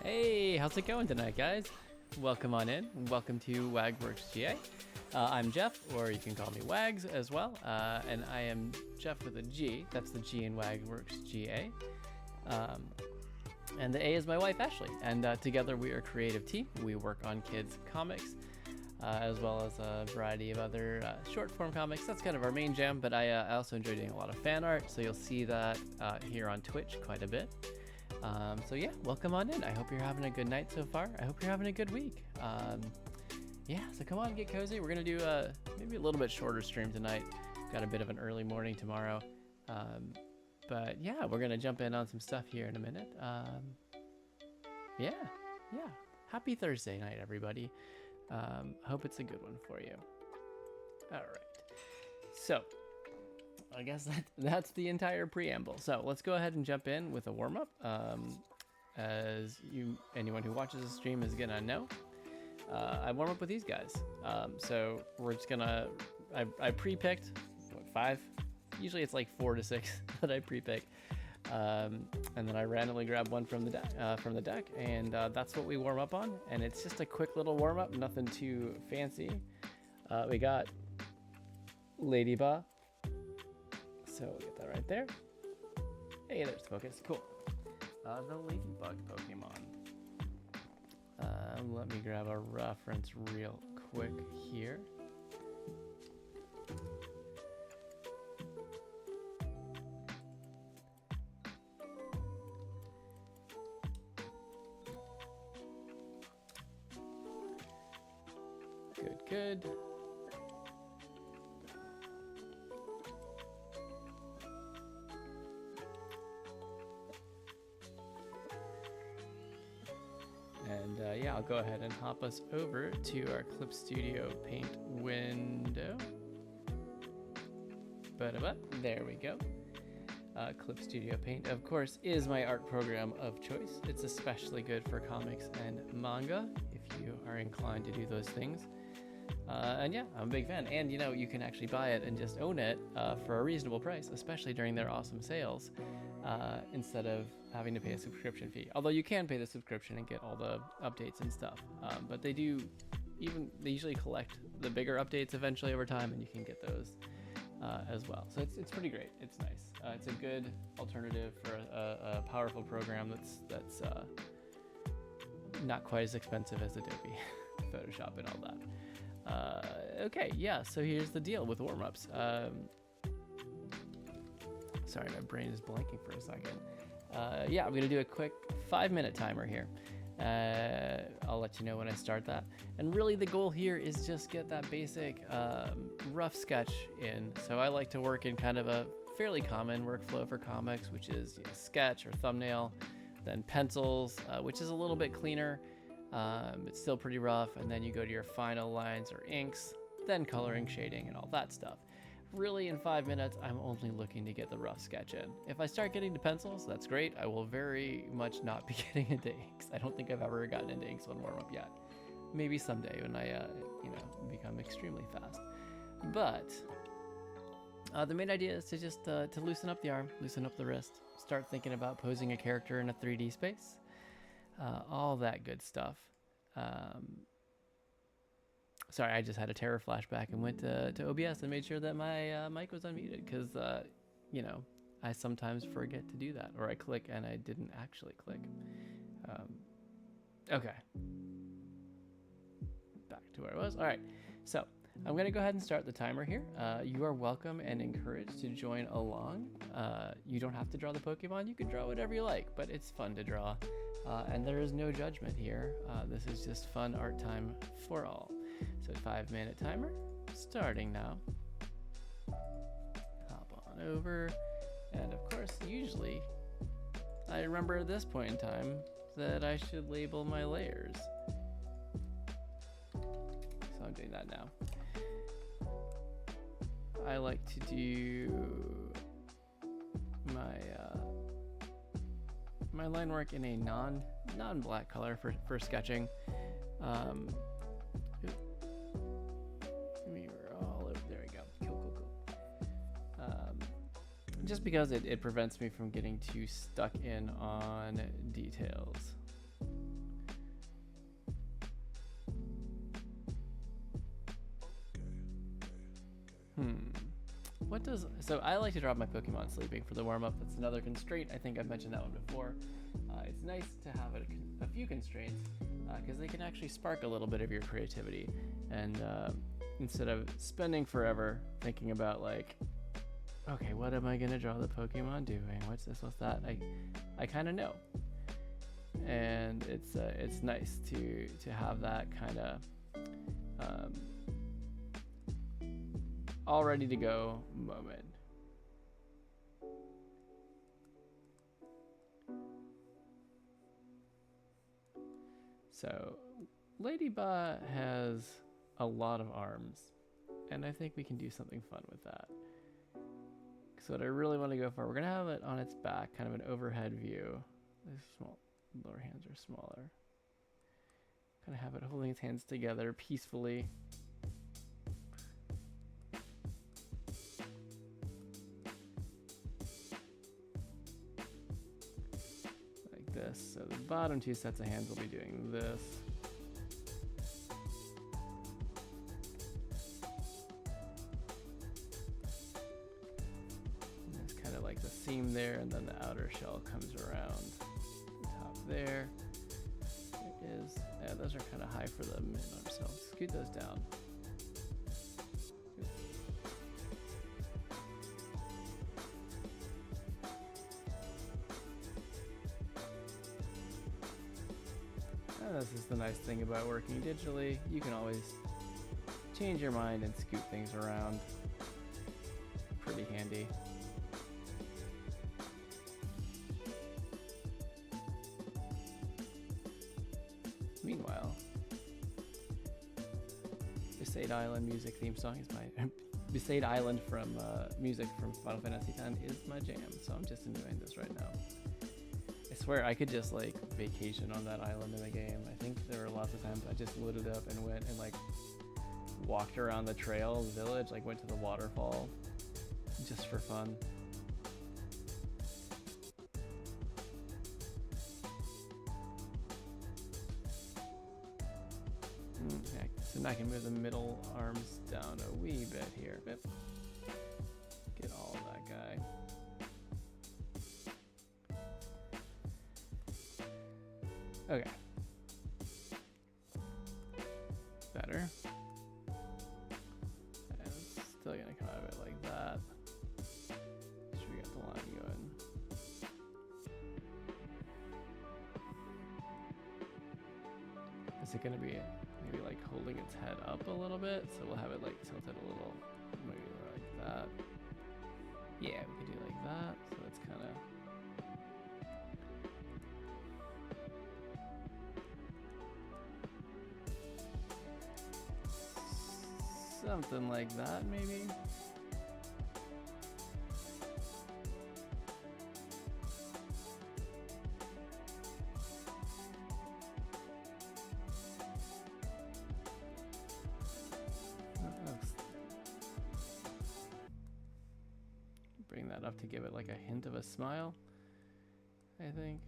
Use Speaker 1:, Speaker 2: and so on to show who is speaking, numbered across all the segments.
Speaker 1: Hey, how's it going tonight, guys? Welcome on in. Welcome to WagWorksGA. I'm Geoff, or you can call me Wags as well. And I am Geoff with a G. That's the G in WagWorksGA. And the A is my wife, Ashley. And together we are a creative team. We work on kids' comics, as well as a variety of other short form comics. That's kind of our main jam, but I also enjoy doing a lot of fan art. So you'll see that here on Twitch quite a bit. So yeah, welcome on in. I hope you're having a good night so far. I hope you're having a good week. Yeah, so come on, get cozy. We're gonna do maybe a little bit shorter stream tonight. Got a bit of an early morning tomorrow. But yeah, we're gonna jump in on some stuff here in a minute. Yeah. Happy Thursday night, everybody. Hope it's a good one for you. All right. So I guess that's the entire preamble. So let's go ahead and jump in with a warm-up. As anyone who watches the stream is gonna know, I warm up with these guys. So we're just gonna, I pre-picked, what, 5? Usually it's like 4 to 6 that I pre-pick. And then I randomly grab one from the deck, and that's what we warm up on. And it's just a quick little warm-up, nothing too fancy. We got Ledyba. So we'll get that right there. Hey, there's focus. Cool. The Ladybug Pokemon. Let me grab a reference real quick here. Good. And yeah, I'll go ahead and hop us over to our Clip Studio Paint window. There we go. Clip Studio Paint, of course, is my art program of choice. It's especially good for comics and manga, if you are inclined to do those things. And yeah, I'm a big fan. And you can actually buy it and just own it for a reasonable price, especially during their awesome sales, instead of having to pay a subscription fee. Although you can pay the subscription and get all the updates and stuff. But they usually collect the bigger updates eventually over time, and you can get those as well. So it's pretty great. It's nice. It's a good alternative for a powerful program that's not quite as expensive as Adobe Photoshop and all that. Okay, yeah, so here's the deal with warm-ups. Sorry, my brain is blanking for a second. Yeah, I'm gonna do a quick 5-minute timer here. I'll let you know when I start that. And really the goal here is just get that basic rough sketch in. So I like to work in kind of a fairly common workflow for comics, which is sketch or thumbnail, then pencils, which is a little bit cleaner. It's still pretty rough, and then you go to your final lines or inks, then coloring, shading, and all that stuff. Really, in 5 minutes, I'm only looking to get the rough sketch in. If I start getting to pencils, that's great. I will very much not be getting into inks. I don't think I've ever gotten into inks on warm-up yet. Maybe someday when I, become extremely fast. But the main idea is to just to loosen up the arm, loosen up the wrist, start thinking about posing a character in a 3D space. All that good stuff. Sorry, I just had a terror flashback and went to OBS and made sure that my mic was unmuted because, I sometimes forget to do that, or I click and I didn't actually click. Okay. Back to where I was. All right. So I'm going to go ahead and start the timer here. You are welcome and encouraged to join along. You don't have to draw the Pokemon. You can draw whatever you like, but it's fun to draw. And there is no judgment here. This is just fun art time for all. So 5-minute timer, starting now. Hop on over. And of course, usually, I remember at this point in time that I should label my layers. So I'm doing that now. I like to do my line work in a non-black color for sketching. We were all over. There we go. Cool. Just because it prevents me from getting too stuck in on details. So I like to drop my Pokemon sleeping for the warm-up. That's another constraint. I think I've mentioned that one before. It's nice to have a few constraints because they can actually spark a little bit of your creativity. And instead of spending forever thinking about like, okay, what am I gonna draw the Pokemon doing? What's this? What's that? I kind of know, and it's nice to have that kind of all ready to go moment. So Ledyba has a lot of arms, and I think we can do something fun with that. So what I really want to go for, we're gonna have it on its back, kind of an overhead view. These lower hands are smaller. Kind of have it holding its hands together peacefully. Like this. So the bottom two sets of hands will be doing this. Like the seam there, and then the outer shell comes around the top there. There it is. Yeah, those are kind of high for the mid-arm, so scoot those down. And this is the nice thing about working digitally. You can always change your mind and scoot things around. Pretty handy. Meanwhile, Besaid Island music theme song is my Besaid Island from music from Final Fantasy X is my jam, so I'm just enjoying this right now. I swear I could just like vacation on that island in the game. I think there were lots of times I just loaded up and went and like walked around the trail, the village, like went to the waterfall just for fun. Okay, so now I can move the middle arms down a wee bit here. Get all of that guy. Okay. Better. And it's still gonna come out of it like that. Make sure we got the line going. Is it gonna be maybe like holding its head up a little bit? So we'll have it like tilted a little, maybe like that. Yeah, we could do like that. So it's kind of. Something like that, maybe. Bring that up to give it like a hint of a smile, I think.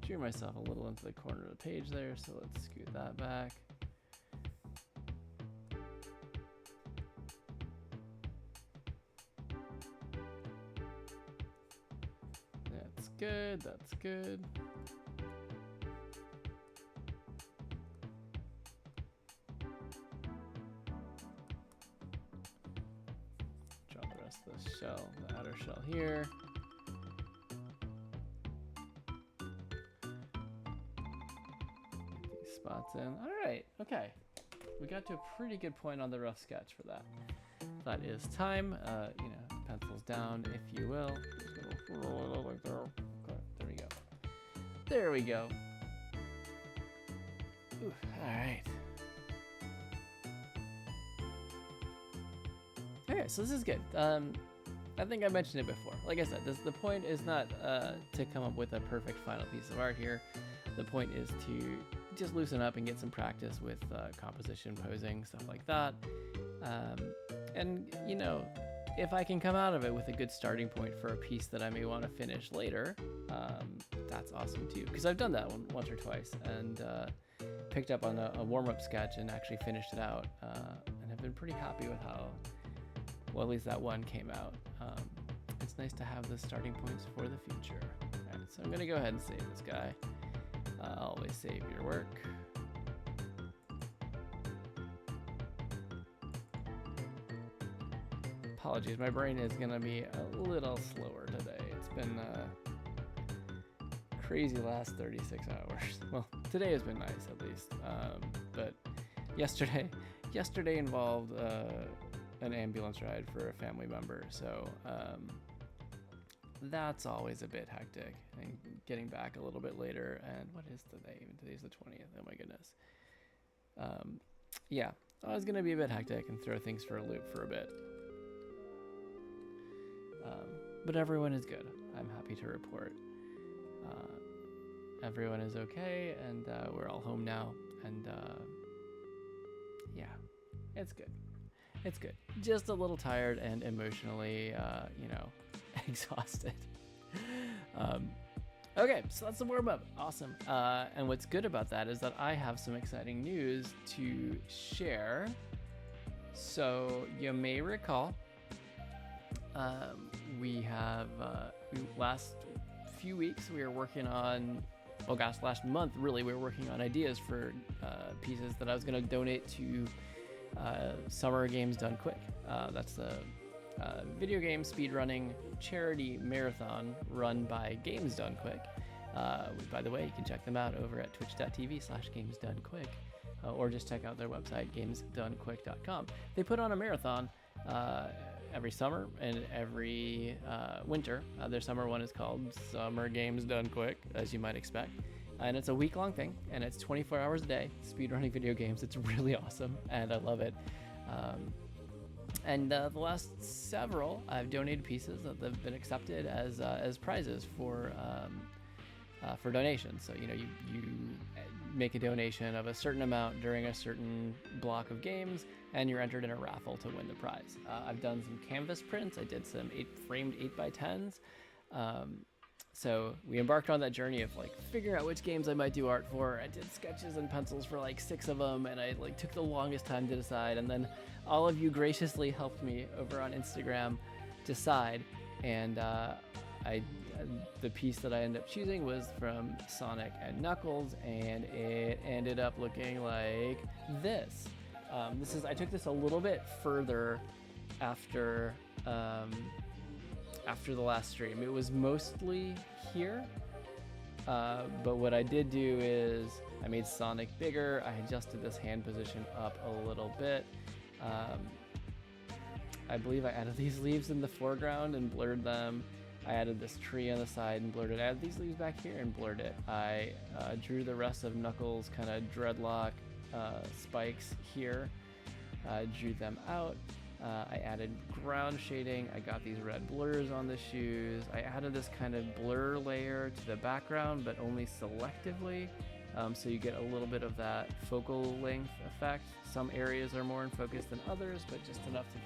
Speaker 1: Drew myself a little into the corner of the page there, so let's scoot that back. That's good, that's good. Draw the rest of the shell, the outer shell here. Spots in. All right, okay. We got to a pretty good point on the rough sketch for that. That is time. Pencils down, if you will. Okay, there we go. There we go. Ooh, all right. Okay, so this is good. I think I mentioned it before. Like I said, the point is not to come up with a perfect final piece of art here. The point is to just loosen up and get some practice with composition, posing, stuff like that. And, if I can come out of it with a good starting point for a piece that I may want to finish later, that's awesome too. Because I've done that one once or twice, and picked up on a warm-up sketch and actually finished it out, and have been pretty happy with how well at least that one came out. It's nice to have the starting points for the future. All right, so I'm gonna go ahead and save this guy. Always save your work. Apologies, my brain is gonna be a little slower today. It's been crazy last 36 hours. Well, today has been nice at least, but yesterday involved an ambulance ride for a family member, so that's always a bit hectic. And getting back a little bit later, and what is today? Even today's the 20th. Oh my goodness. Yeah, I was gonna be a bit hectic and throw things for a loop for a bit. But everyone is good. I'm happy to report. Everyone is okay, and we're all home now, and yeah, it's good. It's good. Just a little tired and emotionally, exhausted. Okay, so that's the warm-up. Awesome. And what's good about that is that I have some exciting news to share. So you may recall, we have last few weeks we were working on, well gosh, last month really, we were working on ideas for pieces that I was going to donate to Summer Games Done Quick. That's the video game speedrunning charity marathon run by Games Done Quick. By the way, you can check them out over at twitch.tv/gamesdonequick, or just check out their website, gamesdonequick.com. They put on a marathon every summer and every winter. Their summer one is called Summer Games Done Quick, as you might expect. And it's a week-long thing, and it's 24 hours a day, speedrunning video games. It's really awesome, and I love it. And the last several, I've donated pieces that have been accepted as prizes for donations. So you make a donation of a certain amount during a certain block of games, and you're entered in a raffle to win the prize. I've done some canvas prints. I did some framed 8x10s. So we embarked on that journey of figuring out which games I might do art for. I did sketches and pencils for 6 of them, and I took the longest time to decide. And then all of you graciously helped me over on Instagram decide. And the piece that I ended up choosing was from Sonic and Knuckles, and it ended up looking like this. I took this a little bit further after the last stream. It was mostly here, but what I did do is I made Sonic bigger. I adjusted this hand position up a little bit. I believe I added these leaves in the foreground and blurred them. I added this tree on the side and blurred it. I added these leaves back here and blurred it. I drew the rest of Knuckles' kind of dreadlock spikes here. Drew them out. I added ground shading. I got these red blurs on the shoes. I added this kind of blur layer to the background, but only selectively. So you get a little bit of that focal length effect. Some areas are more in focus than others, but just enough to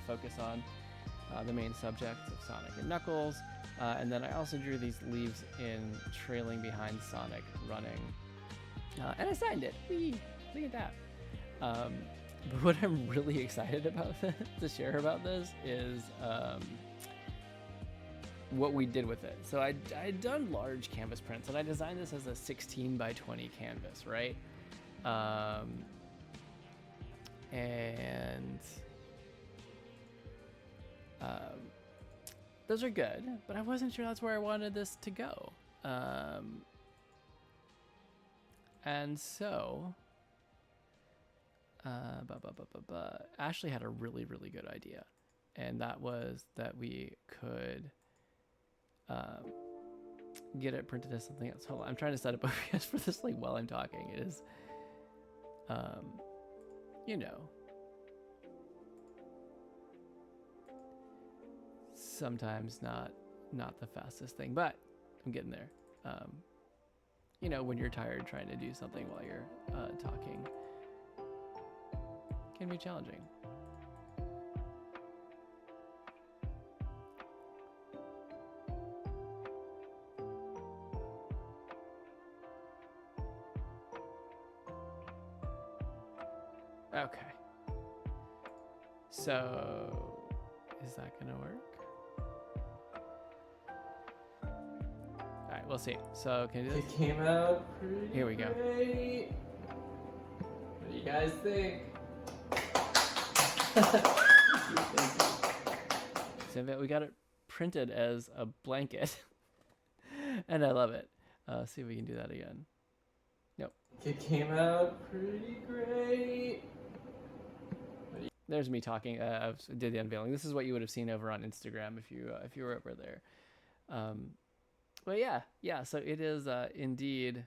Speaker 1: focus on the main subjects of Sonic and Knuckles. And then I also drew these leaves in trailing behind Sonic running. And I signed it. Whee! Look at that. But what I'm really excited about to share about this is what we did with it. So I'd done large canvas prints, and I designed this as a 16 by 20 canvas, right? Those are good, but I wasn't sure that's where I wanted this to go. And so Ashley had a really, really good idea, and that was that we could get it printed as something else. Hold on, I'm trying to set up OBS for this while I'm talking. It is sometimes not the fastest thing, but I'm getting there. When you're tired, trying to do something while you're talking can be challenging. Okay. So, is that gonna work? All right, we'll see. So, can you do this?
Speaker 2: It came out pretty
Speaker 1: Here we go.
Speaker 2: great. What do you guys think?
Speaker 1: So we got it printed as a blanket, and I love it. See if we can do that again. Nope.
Speaker 2: It came out pretty great.
Speaker 1: There's me talking. I did the unveiling. This is what you would have seen over on Instagram if you were over there. But yeah. So it is indeed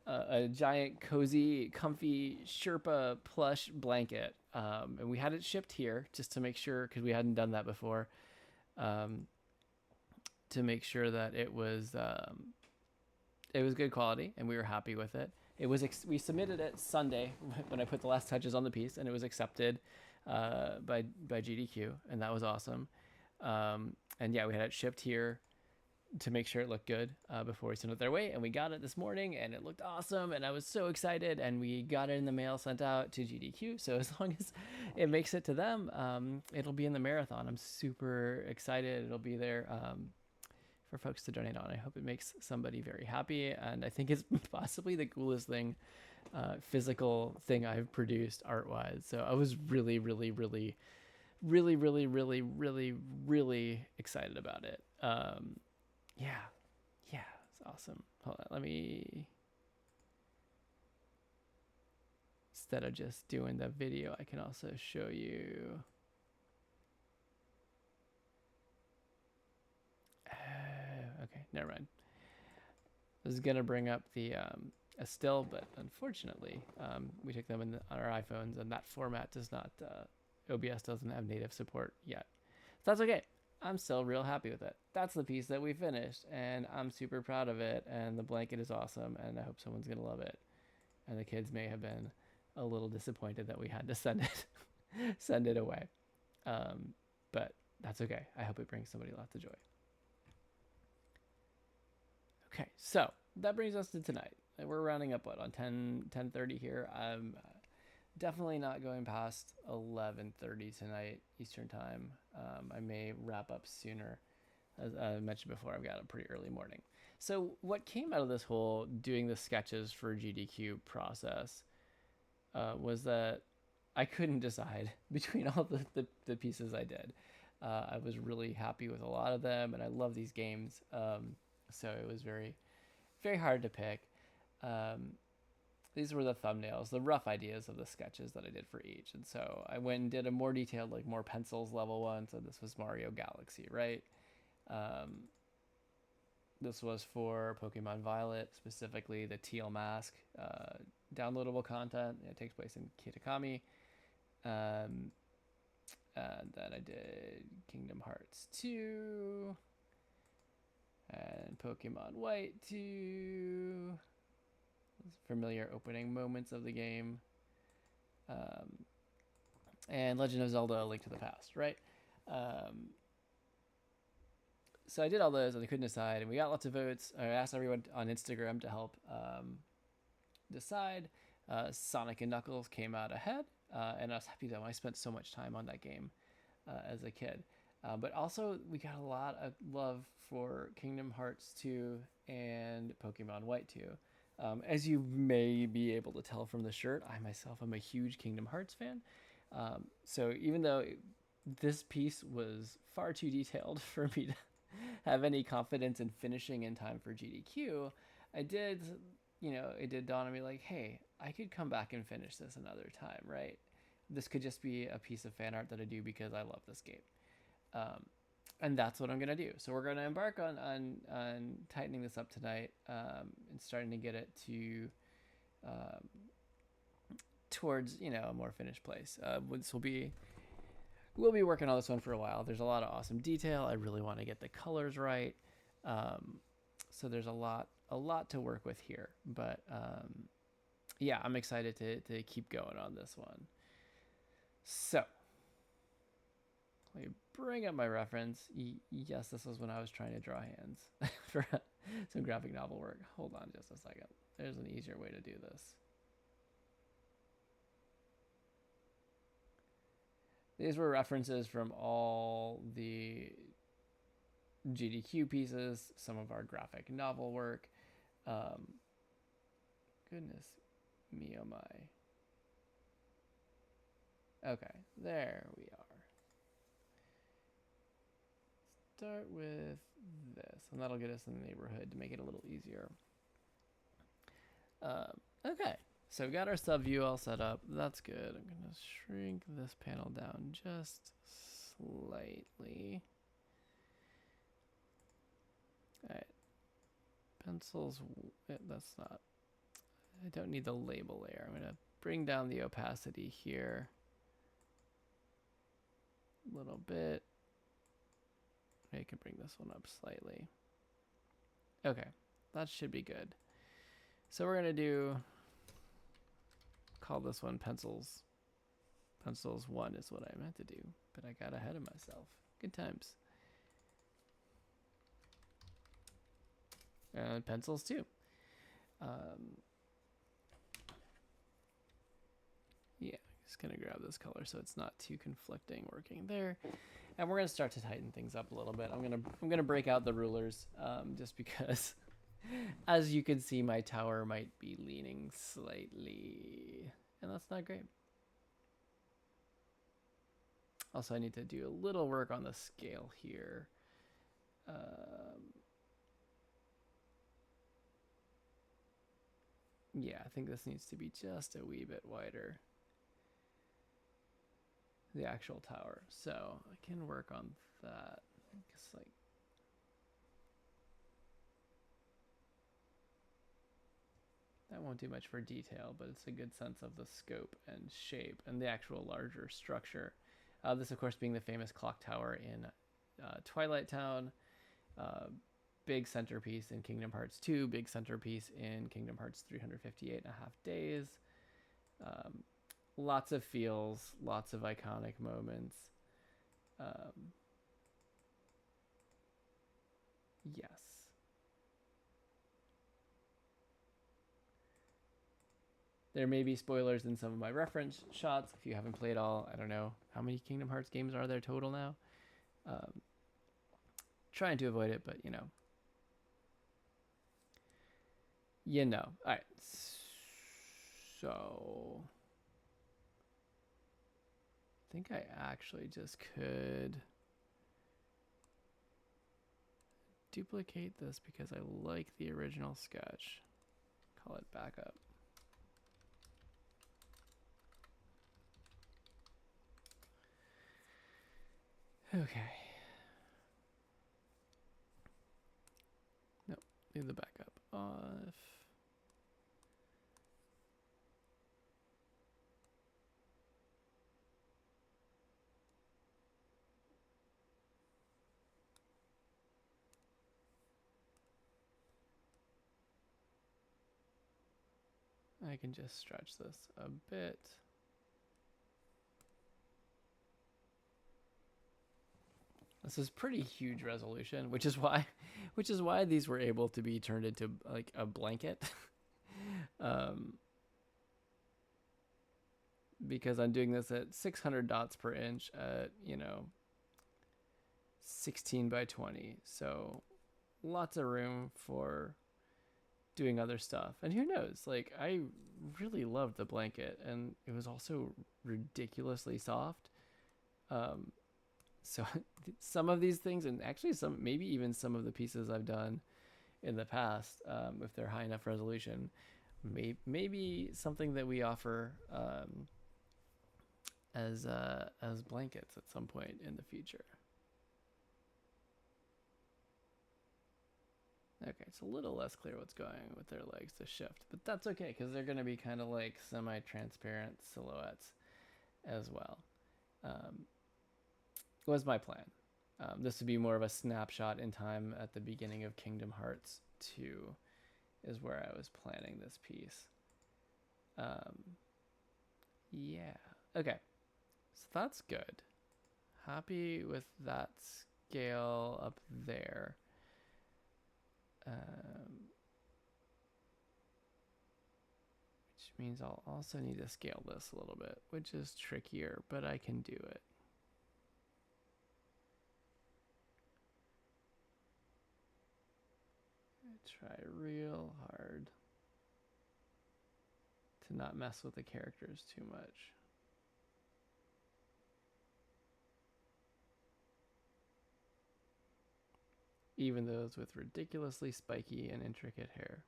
Speaker 1: a giant, cozy, comfy Sherpa plush blanket, and we had it shipped here just to make sure, because we hadn't done that before, to make sure that it was good quality and we were happy with it. It was we submitted it Sunday when I put the last touches on the piece, and it was accepted by GDQ, and that was awesome. And yeah, we had it shipped here to make sure it looked good before we sent it their way, and we got it this morning, and it looked awesome, and I was so excited, and we got it in the mail, sent out to GDQ. So as long as it makes it to them, it'll be in the marathon. I'm super excited. It'll be there for folks to donate on. I hope it makes somebody very happy, and I think it's possibly the coolest thing, physical thing I've produced art-wise. So I was really excited about it. Yeah, it's awesome. Hold on, let me, instead of just doing the video, I can also show you. Okay, never mind. I was gonna bring up the a still, but unfortunately, we took them on our iPhones, and that format does not. OBS doesn't have native support yet. So that's okay. I'm still real happy with it. That's the piece that we finished, and I'm super proud of it, and the blanket is awesome, and I hope someone's gonna love it. And the kids may have been a little disappointed that we had to send it away. But that's okay. I hope it brings somebody lots of joy. Okay, so that brings us to tonight. We're rounding up on 10:30 here. I'm definitely not going past 11:30 tonight Eastern time. I may wrap up sooner. As I mentioned before, I've got a pretty early morning. So what came out of this whole doing the sketches for GDQ process was that I couldn't decide between all the pieces I did. I was really happy with a lot of them, and I love these games. So it was very, very hard to pick. These were the thumbnails, the rough ideas of the sketches that I did for each. And so I went and did a more detailed, like more pencils level one. So this was Mario Galaxy, right? This was for Pokemon Violet, specifically the Teal Mask, downloadable content. It takes place in Kitakami. And then I did Kingdom Hearts 2 and Pokemon White 2. Familiar opening moments of the game. And Legend of Zelda: A Link to the Past, right? So I did all those, and I couldn't decide, and we got lots of votes. I asked everyone on Instagram to help decide. Sonic and Knuckles came out ahead, and I was happy that I spent so much time on that game as a kid. But also, we got a lot of love for Kingdom Hearts 2 and Pokemon White 2. As you may be able to tell from the shirt, I myself am a huge Kingdom Hearts fan. So even though this piece was far too detailed for me to have any confidence in finishing in time for GDQ, it did dawn on me like, hey, I could come back and finish this another time, right? This could just be a piece of fan art that I do because I love this game. And that's what I'm going to do. So we're going to embark on tightening this up tonight and starting to get it to towards, a more finished place. We'll be working on this one for a while. There's a lot of awesome detail. I really want to get the colors right. So there's a lot to work with here. But yeah, I'm excited to keep going on this one. So let me bring up my reference. Yes, this was when I was trying to draw hands for some graphic novel work. Hold on just a second. There's an easier way to do this. These were references from all the GDQ pieces, some of our graphic novel work. Goodness me, oh my. Okay, there we are. Start with this, and that'll get us in the neighborhood to make it a little easier. Okay, so we've got our sub view all set up. That's good. I'm gonna shrink this panel down just slightly. All right, pencils. That's not. I don't need the label layer. I'm gonna bring down the opacity here a little bit. I can bring this one up slightly. Okay, that should be good. So we're gonna call this one pencils. Pencils 1 is what I meant to do, but I got ahead of myself. Good times. And pencils 2. Yeah, just gonna grab this color so it's not too conflicting working there. And we're gonna start to tighten things up a little bit. I'm gonna break out the rulers just because, as you can see, my tower might be leaning slightly, and that's not great. Also, I need to do a little work on the scale here. Yeah, I think this needs to be just a wee bit wider. The actual tower. So I can work on that. Just like that won't do much for detail, but it's a good sense of the scope and shape and the actual larger structure. This, of course, being the famous clock tower in Twilight Town. Big centerpiece in Kingdom Hearts 2. Big centerpiece in Kingdom Hearts 358 and a half days. Lots of feels, lots of iconic moments. Yes. There may be spoilers in some of my reference shots. If you haven't played all, I don't know, how many Kingdom Hearts games are there total now? Trying to avoid it, but you know. All right. So I think I actually just could duplicate this because I like the original sketch. Call it backup. Okay. No, leave the backup off. I can just stretch this a bit. This is pretty huge resolution, which is why these were able to be turned into like a blanket. Because I'm doing this at 600 dots per inch at, 16 by 20. So lots of room for doing other stuff. And who knows, like I really loved the blanket and it was also ridiculously soft. So some of these things, and actually maybe even some of the pieces I've done in the past, if they're high enough resolution, maybe something that we offer as blankets at some point in the future. Okay, it's a little less clear what's going with their legs to shift, but that's okay because they're going to be kind of like semi-transparent silhouettes as well. Was my plan. This would be more of a snapshot in time at the beginning of Kingdom Hearts 2 is where I was planning this piece. Yeah. Okay. So that's good. Happy with that scale up there. Which means I'll also need to scale this a little bit, which is trickier, but I can do it. try real hard to not mess with the characters too much. Even those with ridiculously spiky and intricate hair.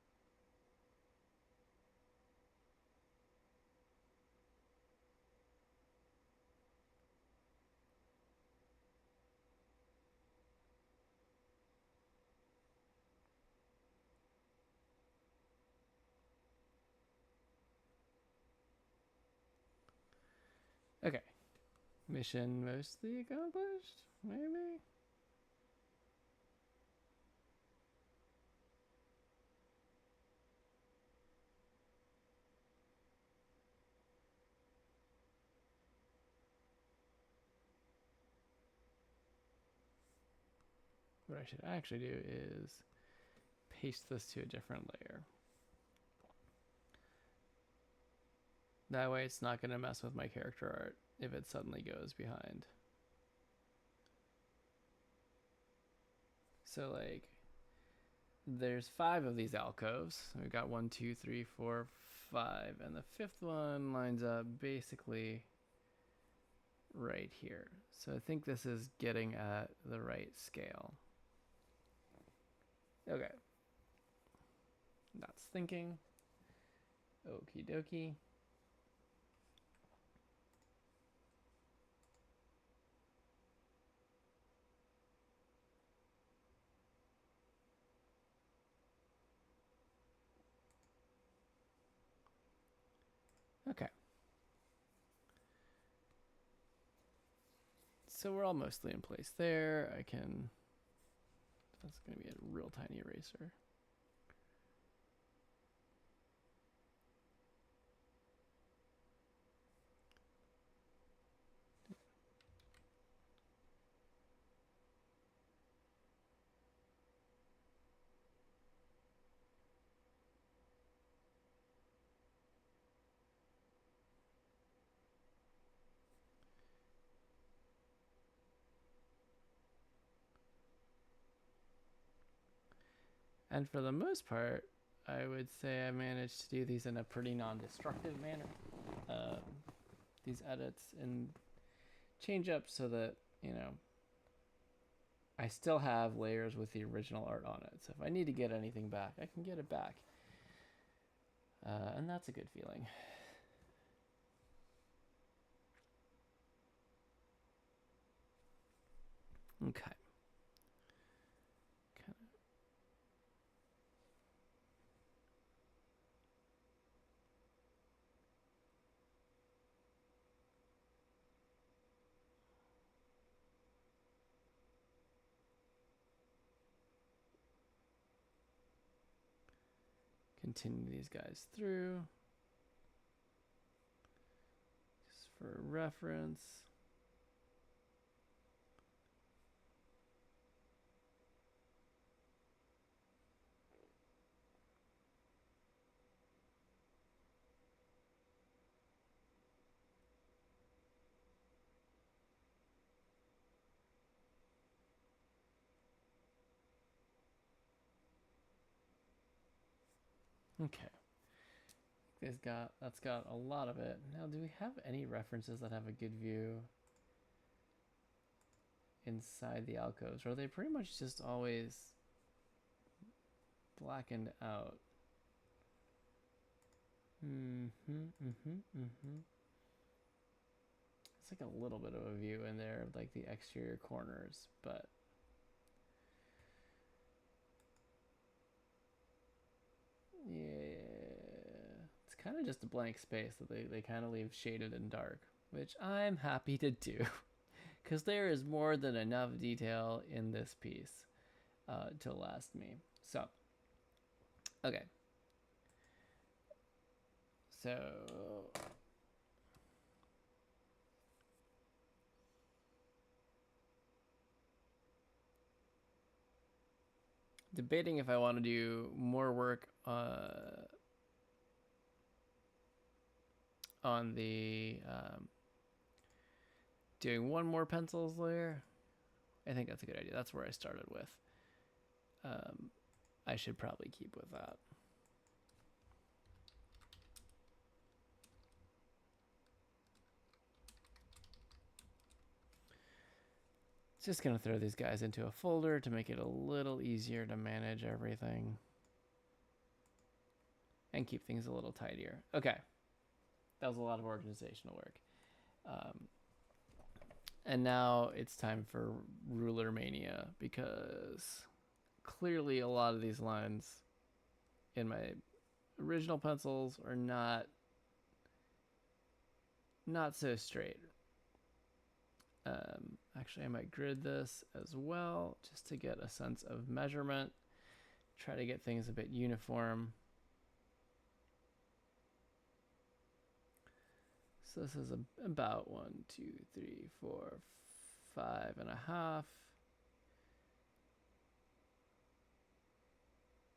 Speaker 1: Okay. Mission mostly accomplished? Maybe? What I should actually do is paste this to a different layer. That way it's not going to mess with my character art if it suddenly goes behind. So like, there's 5 of these alcoves. We've got 1, 2, 3, 4, 5, and the 5th one lines up basically right here. So I think this is getting at the right scale. Okay. That's thinking. Okie dokie. Okay. So we're all mostly in place there. I can, that's going to be a real tiny eraser. And for the most part, I would say I managed to do these in a pretty non-destructive manner. These edits and change up so that, you know, I still have layers with the original art on it. So if I need to get anything back, I can get it back. And that's a good feeling. Okay. Continue these guys through. Just for reference. Okay. That's got a lot of it. Now, do we have any references that have a good view inside the alcoves? Or are they pretty much just always blackened out? It's like a little bit of a view in there of like the exterior corners, but yeah, it's kind of just a blank space that they kind of leave shaded and dark, which I'm happy to do because there is more than enough detail in this piece to last me. So, okay. So, debating if I want to do more work on the doing one more pencils layer. I think that's a good idea. That's where I started with. I should probably keep with that. Just going to throw these guys into a folder to make it a little easier to manage everything and keep things a little tidier. Okay. That was a lot of organizational work. And now it's time for ruler mania, because clearly a lot of these lines in my original pencils are not so straight. Actually, I might grid this as well just to get a sense of measurement. Try to get things a bit uniform. So this is about 1, 2, 3, 4, 5.5,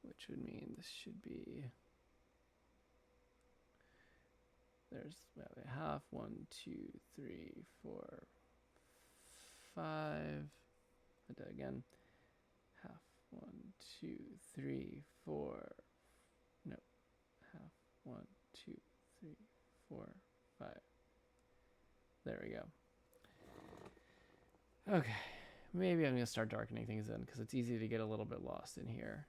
Speaker 1: which would mean this should be, there's a half, 1, 2, 3, 4, 5. I do it again. Half, 1, 2, 3, 4. No, half, 1, 2, 3, 4, 5. There we go. Okay, maybe I'm gonna start darkening things in because it's easy to get a little bit lost in here.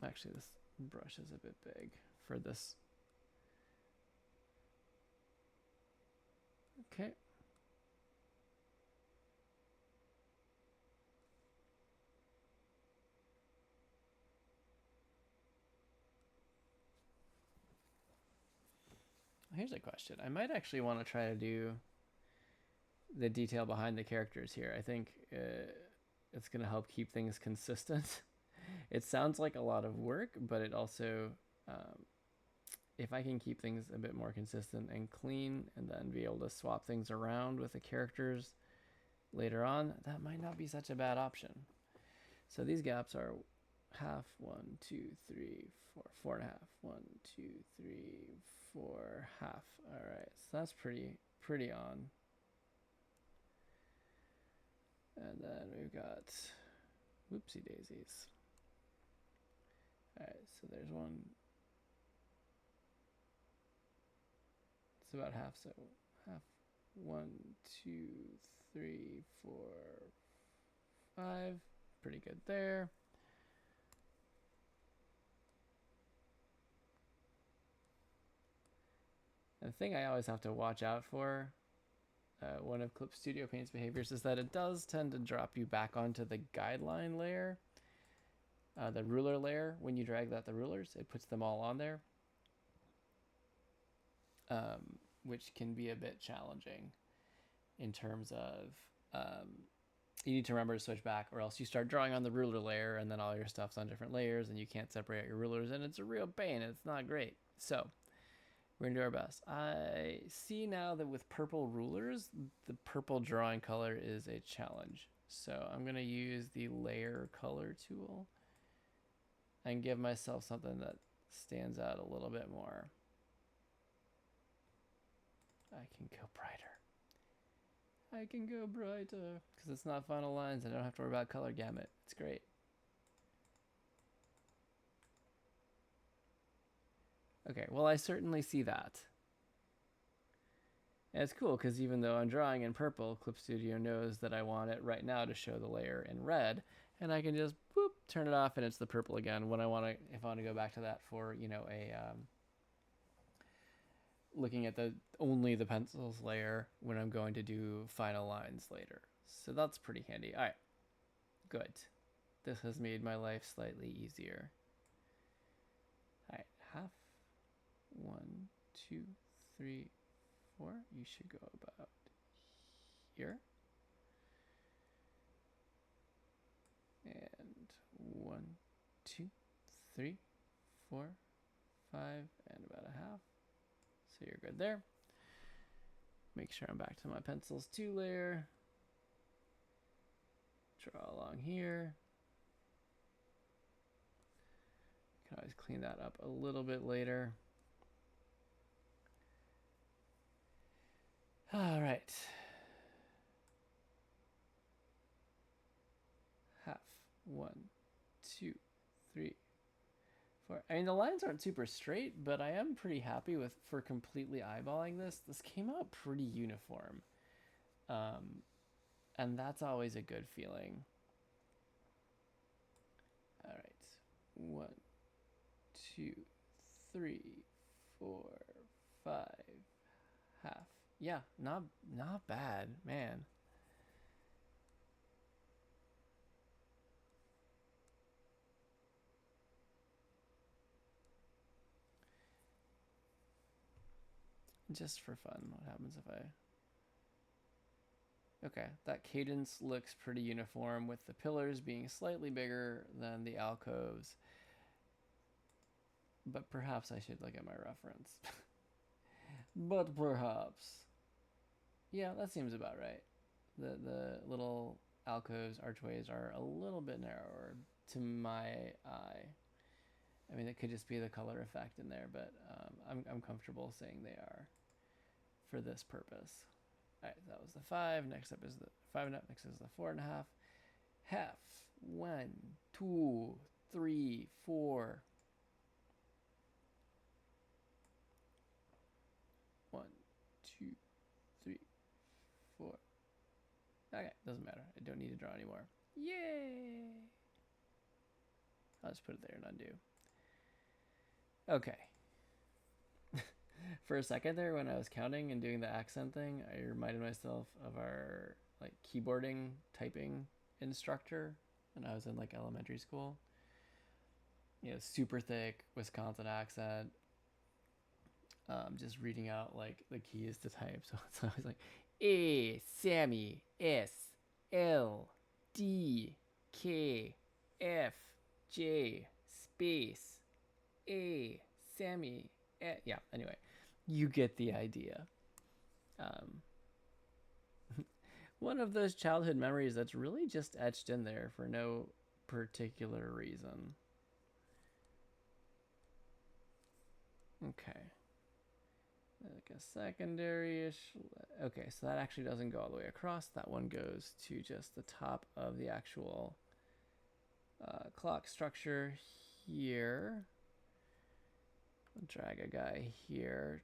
Speaker 1: Actually, this brush is a bit big for this. Okay. Here's a question. I might actually want to try to do the detail behind the characters here. I think it's going to help keep things consistent. It sounds like a lot of work, but it also, if I can keep things a bit more consistent and clean and then be able to swap things around with the characters later on, that might not be such a bad option. So these gaps are half, 1, 2, 3, 4, 4.5, 1, 2, 3, 4, half. All right, so that's pretty on. And then we've got whoopsie daisies. All right, so there's one. It's about half, so half, 1, 2, 3, 4, 5. Pretty good there. And the thing I always have to watch out for, one of Clip Studio Paint's behaviors, is that it does tend to drop you back onto the guideline layer, the ruler layer. When you drag the rulers, it puts them all on there, which can be a bit challenging in terms of you need to remember to switch back, or else you start drawing on the ruler layer and then all your stuff's on different layers and you can't separate out your rulers, and it's a real pain. It's not great. So we're gonna do our best. I see now that with purple rulers, the purple drawing color is a challenge. So I'm gonna use the layer color tool and give myself something that stands out a little bit more. I can go brighter. I can go brighter because it's not final lines. I don't have to worry about color gamut. It's great. Okay, well, I certainly see that. And it's cool because even though I'm drawing in purple, Clip Studio knows that I want it right now to show the layer in red, and I can just boop, turn it off and it's the purple again when I want to, if I want to go back to that for, you know, a looking at only the pencils layer when I'm going to do final lines later. So that's pretty handy. All right, good. This has made my life slightly easier. All right, half, 1, 2, 3, 4. You should go about here. And 1, 2, 3, 4, 5, and about a half. So you're good there. Make sure I'm back to my pencils 2 layer. Draw along here. Can always clean that up a little bit later. All right. Half, 1, 2, 3, 4. I mean, the lines aren't super straight, but I am pretty happy with, for completely eyeballing this. This came out pretty uniform. And that's always a good feeling. All right. 1, 2, 3, 4, 5, half. Yeah, not bad, man. Just for fun, what happens if I... Okay, that cadence looks pretty uniform with the pillars being slightly bigger than the alcoves. But perhaps I should look at my reference. But perhaps. Yeah, that seems about right. The little alcoves, archways are a little bit narrower to my eye. I mean, it could just be the color effect in there, but I'm comfortable saying they are for this purpose. All right, that was the 5. Next up is the 5.5. Next is the 4.5. Half. 1, 2, 3, 4. 1, 2, 3, 4. Okay, doesn't matter. I don't need to draw anymore. Yay! I'll just put it there and undo. Okay. For a second there, when I was counting and doing the accent thing, I reminded myself of our like keyboarding typing instructor when I was in like elementary school. You know, super thick Wisconsin accent. Just reading out like the keys to type. So it's always like A, Sammy, S, L, D, K, F, J, space, A, Sammy. Yeah, anyway, you get the idea. One of those childhood memories that's really just etched in there for no particular reason. Okay. Like a secondary-ish. Okay, so that actually doesn't go all the way across. That one goes to just the top of the actual clock structure here. I'll drag a guy here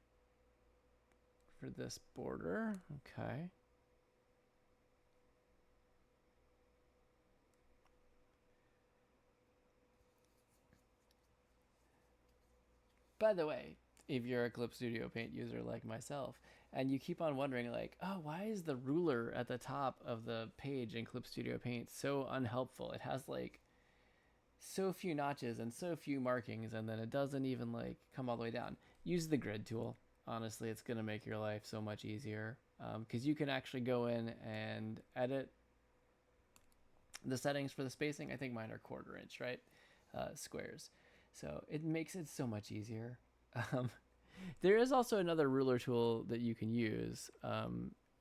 Speaker 1: for this border. Okay. By the way, if you're a Clip Studio Paint user like myself, and you keep on wondering like, oh, why is the ruler at the top of the page in Clip Studio Paint so unhelpful? It has like so few notches and so few markings, and then it doesn't even like come all the way down. Use the grid tool. Honestly, it's going to make your life so much easier because you can actually go in and edit the settings for the spacing. I think mine are 1/4 inch, right? Squares. So it makes it so much easier. There is also another ruler tool that you can use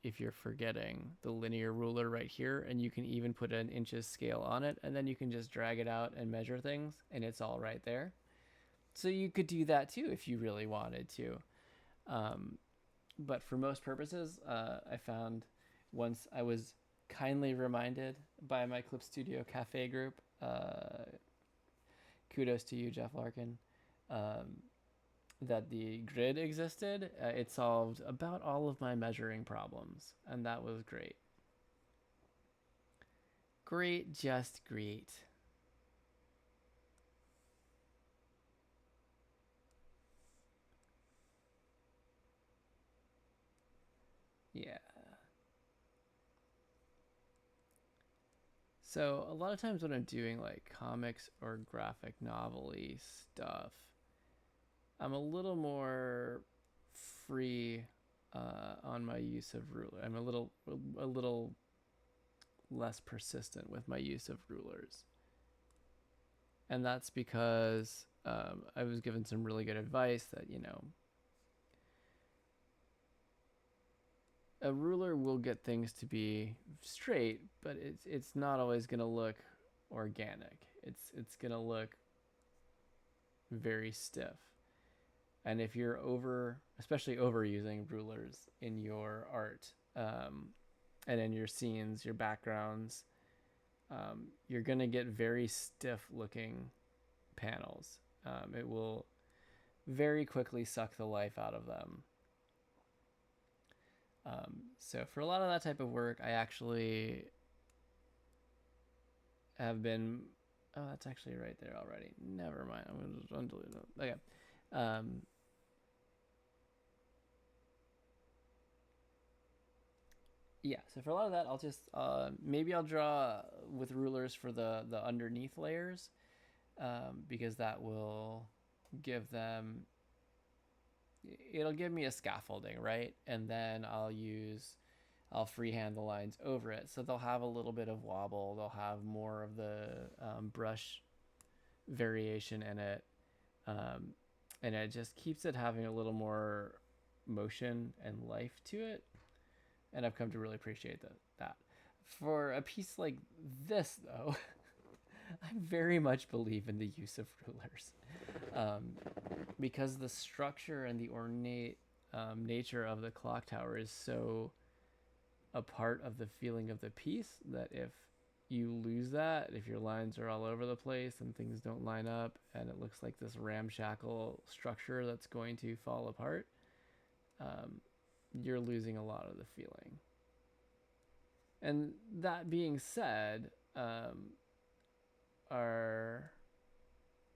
Speaker 1: if you're forgetting the linear ruler right here, and you can even put an inches scale on it, and then you can just drag it out and measure things, and it's all right there. So you could do that too if you really wanted to. But for most purposes, I found once I was kindly reminded by my Clip Studio Cafe group, kudos to you, Geoff Larkin, that the grid existed. It solved about all of my measuring problems, and that was great. Great, just great. Yeah. So a lot of times when I'm doing like comics or graphic novel-y stuff, I'm a little more free on my use of ruler. I'm a little less persistent with my use of rulers, and that's because I was given some really good advice that, you know, a ruler will get things to be straight, but it's not always going to look organic. It's going to look very stiff. And if you're especially overusing rulers in your art and in your scenes, your backgrounds, you're going to get very stiff looking panels. It will very quickly suck the life out of them. So for a lot of that type of work, I actually have been... Oh, that's actually right there already. Never mind. I'm going to just undelete it. Okay. Yeah, so for a lot of that, I'll just... maybe I'll draw with rulers for the underneath layers, because that will give them... It'll give me a scaffolding, right? And then I'll freehand the lines over it. So they'll have a little bit of wobble. They'll have more of the brush variation in it. And it just keeps it having a little more motion and life to it. And I've come to really appreciate that. For a piece like this, though, I very much believe in the use of rulers. Because the structure and the ornate nature of the clock tower is so a part of the feeling of the piece that if you lose that, if your lines are all over the place and things don't line up and it looks like this ramshackle structure that's going to fall apart, you're losing a lot of the feeling. And that being said, our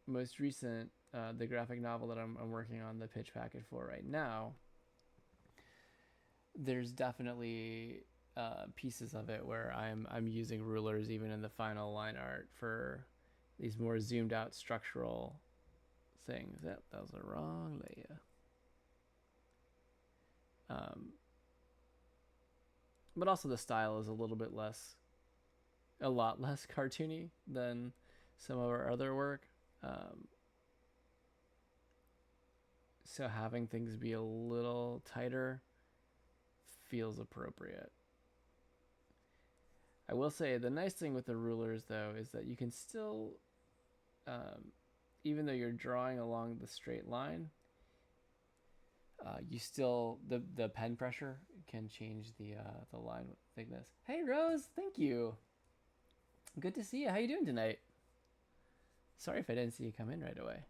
Speaker 1: most recent, the graphic novel that I'm working on the pitch packet for right now, there's definitely pieces of it where I'm using rulers even in the final line art for these more zoomed out structural things. That was a wrong layer. But also the style is a lot less cartoony than some of our other work. So having things be a little tighter feels appropriate. I will say the nice thing with the rulers, though, is that you can still, even though you're drawing along the straight line, you still, the pen pressure can change the line thickness. Hey, Rose, thank you. Good to see you. How you doing tonight? Sorry if I didn't see you come in right away.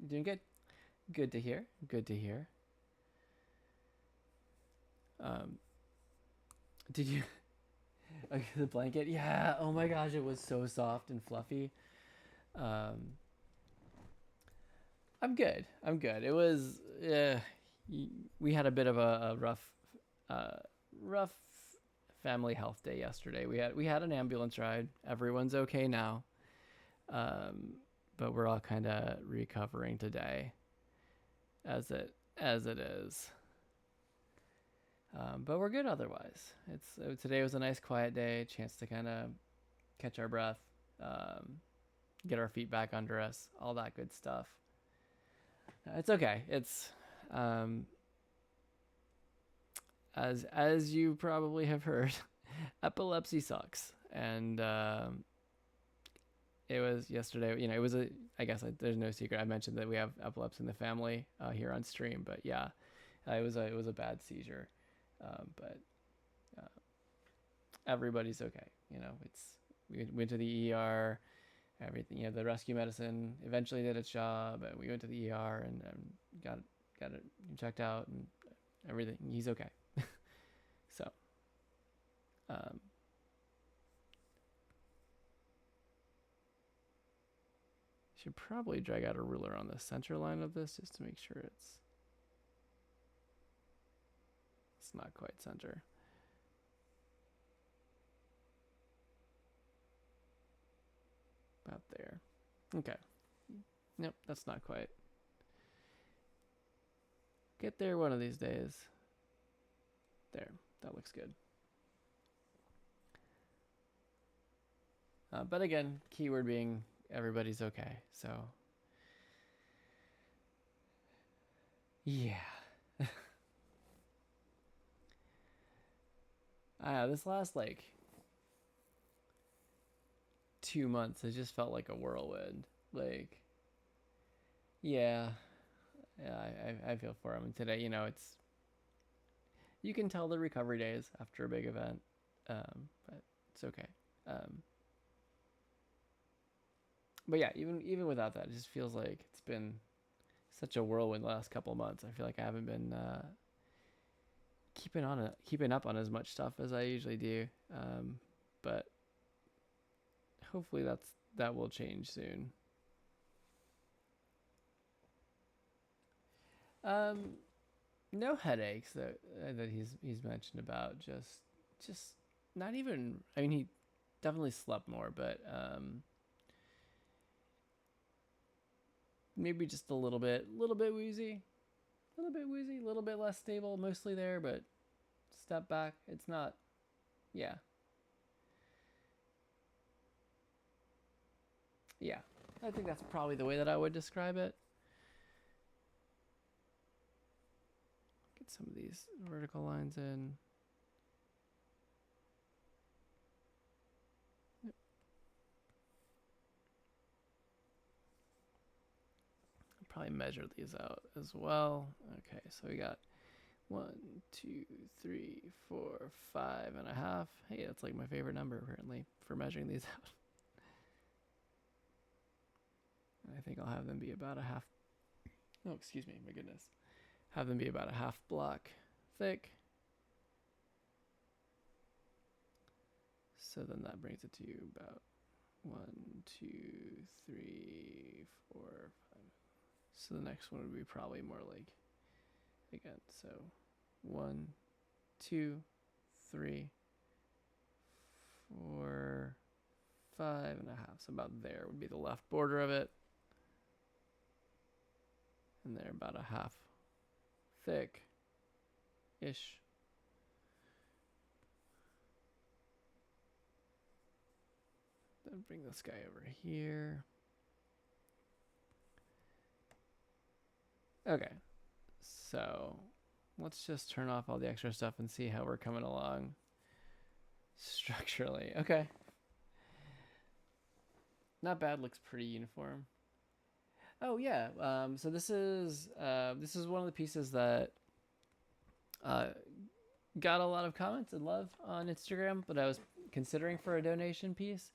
Speaker 1: Doing good. Good to hear. Good to hear. Did you... Okay, the blanket? Yeah. Oh my gosh, it was so soft and fluffy. I'm good. It was... we had a bit of a rough family health day yesterday. We had an ambulance ride. Everyone's okay now. But we're all kind of recovering today, as it is. But we're good otherwise. Today was a nice quiet day, chance to kind of catch our breath, get our feet back under us, all that good stuff. It's okay. It's as you probably have heard, epilepsy sucks, and it was yesterday. It was there's no secret. I mentioned that we have epilepsy in the family here on stream, but yeah, it was a bad seizure. But everybody's okay. We went to the ER. Everything, the rescue medicine eventually did its job, and we went to the ER and got it checked out and everything. He's okay. So, should probably drag out a ruler on the center line of this just to make sure it's not quite center. About there. Okay. Nope, that's not quite. Get there one of these days. There, that looks good. But again, keyword being everybody's okay. So, yeah. This last 2 months has just felt like a whirlwind. Like, yeah, I feel for him. And today, you can tell the recovery days after a big event, but it's okay. Um, but yeah, even without that, it just feels like it's been such a whirlwind the last couple of months. I feel like I haven't been keeping up on as much stuff as I usually do. But hopefully that will change soon. No headaches that he's mentioned about. Just not even. I mean, he definitely slept more, but maybe just a little bit woozy, a little bit less stable. Mostly there, but step back. It's not. Yeah. Yeah. I think that's probably the way that I would describe it. Get some of these vertical lines in. Yep. I'll probably measure these out as well. Okay, so we got 1, 2, 3, 4, 5.5. Hey, that's like my favorite number apparently for measuring these out. And I think I'll have them be about a half. Oh, excuse me, my goodness. Have them be about a half block thick. So then that brings it to about 1, 2, 3, 4, 5. So the next one would be probably more like, again, so 1, 2, 3, 4, 5.5. So about there would be the left border of it. And they're about a half thick-ish. Then bring this guy over here. Okay, so let's just turn off all the extra stuff and see how we're coming along structurally. Okay. Not bad, looks pretty uniform. Oh yeah, so this is one of the pieces that got a lot of comments and love on Instagram, but I was considering for a donation piece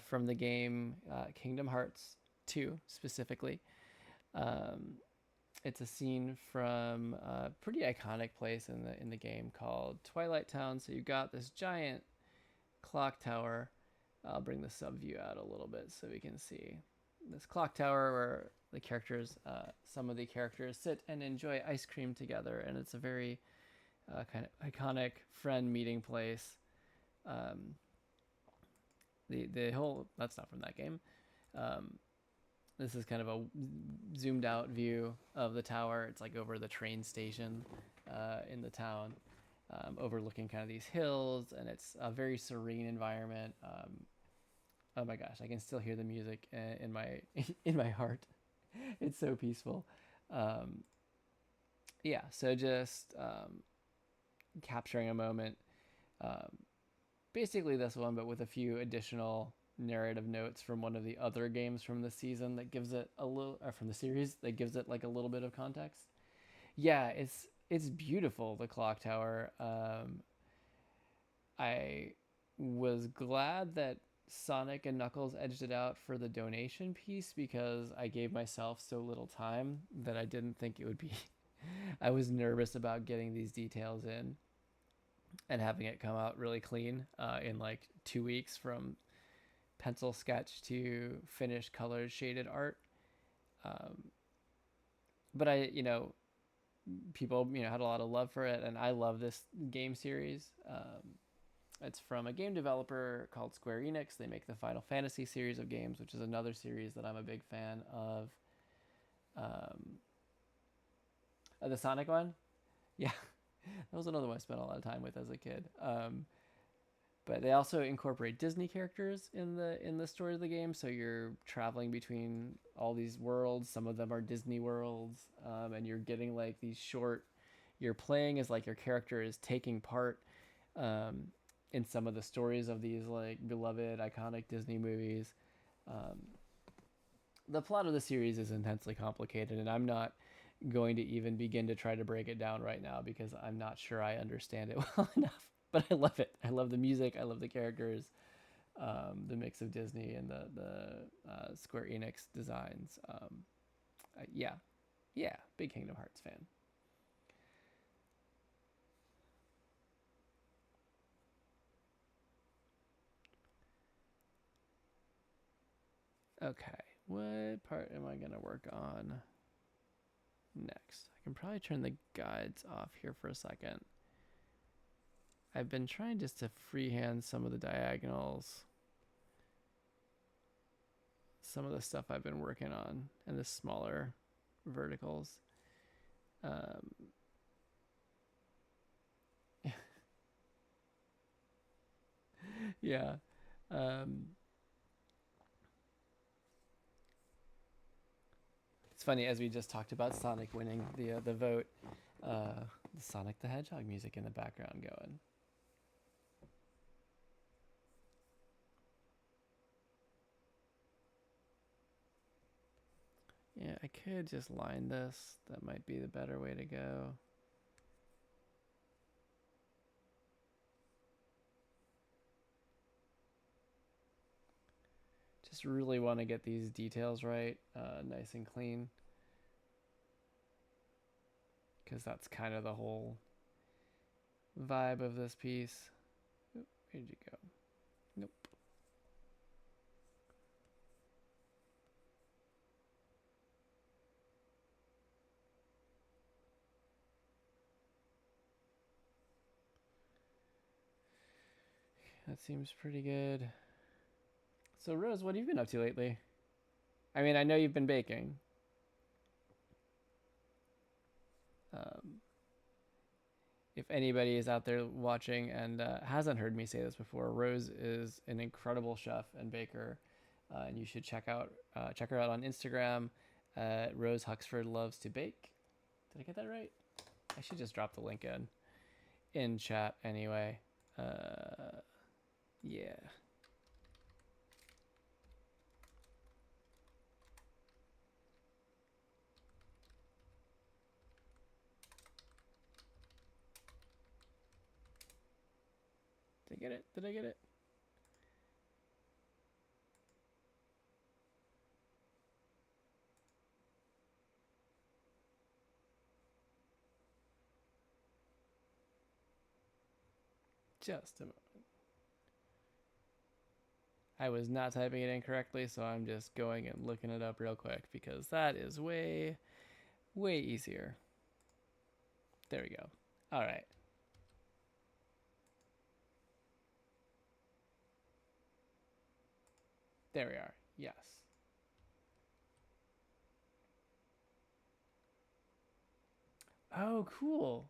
Speaker 1: from the game Kingdom Hearts 2 specifically. It's a scene from a pretty iconic place in the game called Twilight Town. So you've got this giant clock tower. I'll bring the sub view out a little bit so we can see this clock tower where the characters, some of the characters sit and enjoy ice cream together, and it's a very kind of iconic friend meeting place. The whole, that's not from that game. This is kind of a zoomed out view of the tower. It's like over the train station in the town, overlooking kind of these hills, and it's a very serene environment. Oh my gosh, I can still hear the music in my heart. It's so peaceful. Yeah, so just capturing a moment. Basically this one, but with a few additional narrative notes from one of the other games from the season that gives it a little, or from the series that gives it like a little bit of context. Yeah, it's beautiful, the clock tower. I was glad that Sonic and Knuckles edged it out for the donation piece because I gave myself so little time that I didn't think it would be. I was nervous about getting these details in and having it come out really clean in like 2 weeks from pencil sketch to finished colored shaded art. But people, had a lot of love for it, and I love this game series. It's from a game developer called Square Enix. They make the Final Fantasy series of games, which is another series that I'm a big fan of. The Sonic one? Yeah. That was another one I spent a lot of time with as a kid. But they also incorporate Disney characters in the story of the game, so you're traveling between all these worlds. Some of them are Disney worlds, and you're getting like these short. You're playing as like your character is taking part in some of the stories of these like beloved iconic Disney movies. the plot of the series is intensely complicated, and I'm not going to even begin to try to break it down right now because I'm not sure I understand it well enough. But I love it. I love the music. I love the characters, the mix of Disney and the Square Enix designs. Yeah, big Kingdom Hearts fan. Okay, what part am I gonna work on next? I can probably turn the guides off here for a second. I've been trying just to freehand some of the diagonals, some of the stuff I've been working on, and the smaller verticals. Yeah. It's funny, as we just talked about Sonic winning the vote, the Sonic the Hedgehog music in the background going. Yeah, I could just line this. That might be the better way to go. Just really want to get these details right, nice and clean. Because that's kind of the whole vibe of this piece. Oop, where'd you go? Nope. That seems pretty good. So Rose, what have you been up to lately? I mean, I know you've been baking. If anybody is out there watching and hasn't heard me say this before, Rose is an incredible chef and baker, and you should check her out on Instagram. Rose Huxford loves to bake. Did I get that right? I should just drop the link in chat anyway. Yeah. Did I get it? Did I get it? Just a moment. I was not typing it incorrectly, so I'm just going and looking it up real quick because that is way, way easier. There we go. All right. There we are. Yes. Oh, cool.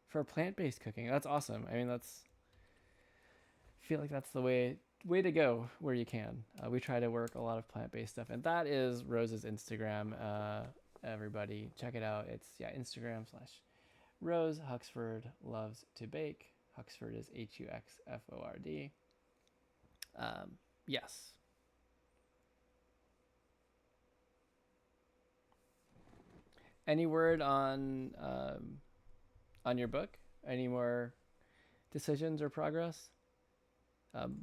Speaker 1: For plant-based cooking. That's awesome. I mean, I feel like that's the way to go where you can. We try to work a lot of plant-based stuff, and that is Rose's Instagram. Everybody, check it out. It's Instagram/Rose Huxford loves to bake. Huxford is Huxford. Yes. Any word on your book? Any more decisions or progress?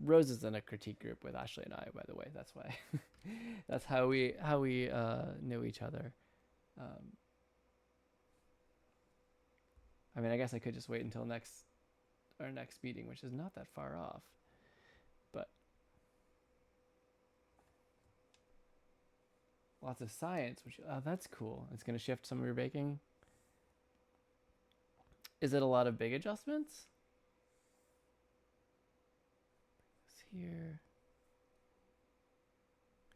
Speaker 1: Rose is in a critique group with Ashley and I, by the way. That's why. That's how we know each other. I mean, I guess I could just wait until our next meeting, which is not that far off. But lots of science, which that's cool. It's going to shift some of your baking. Is it a lot of big adjustments? Here.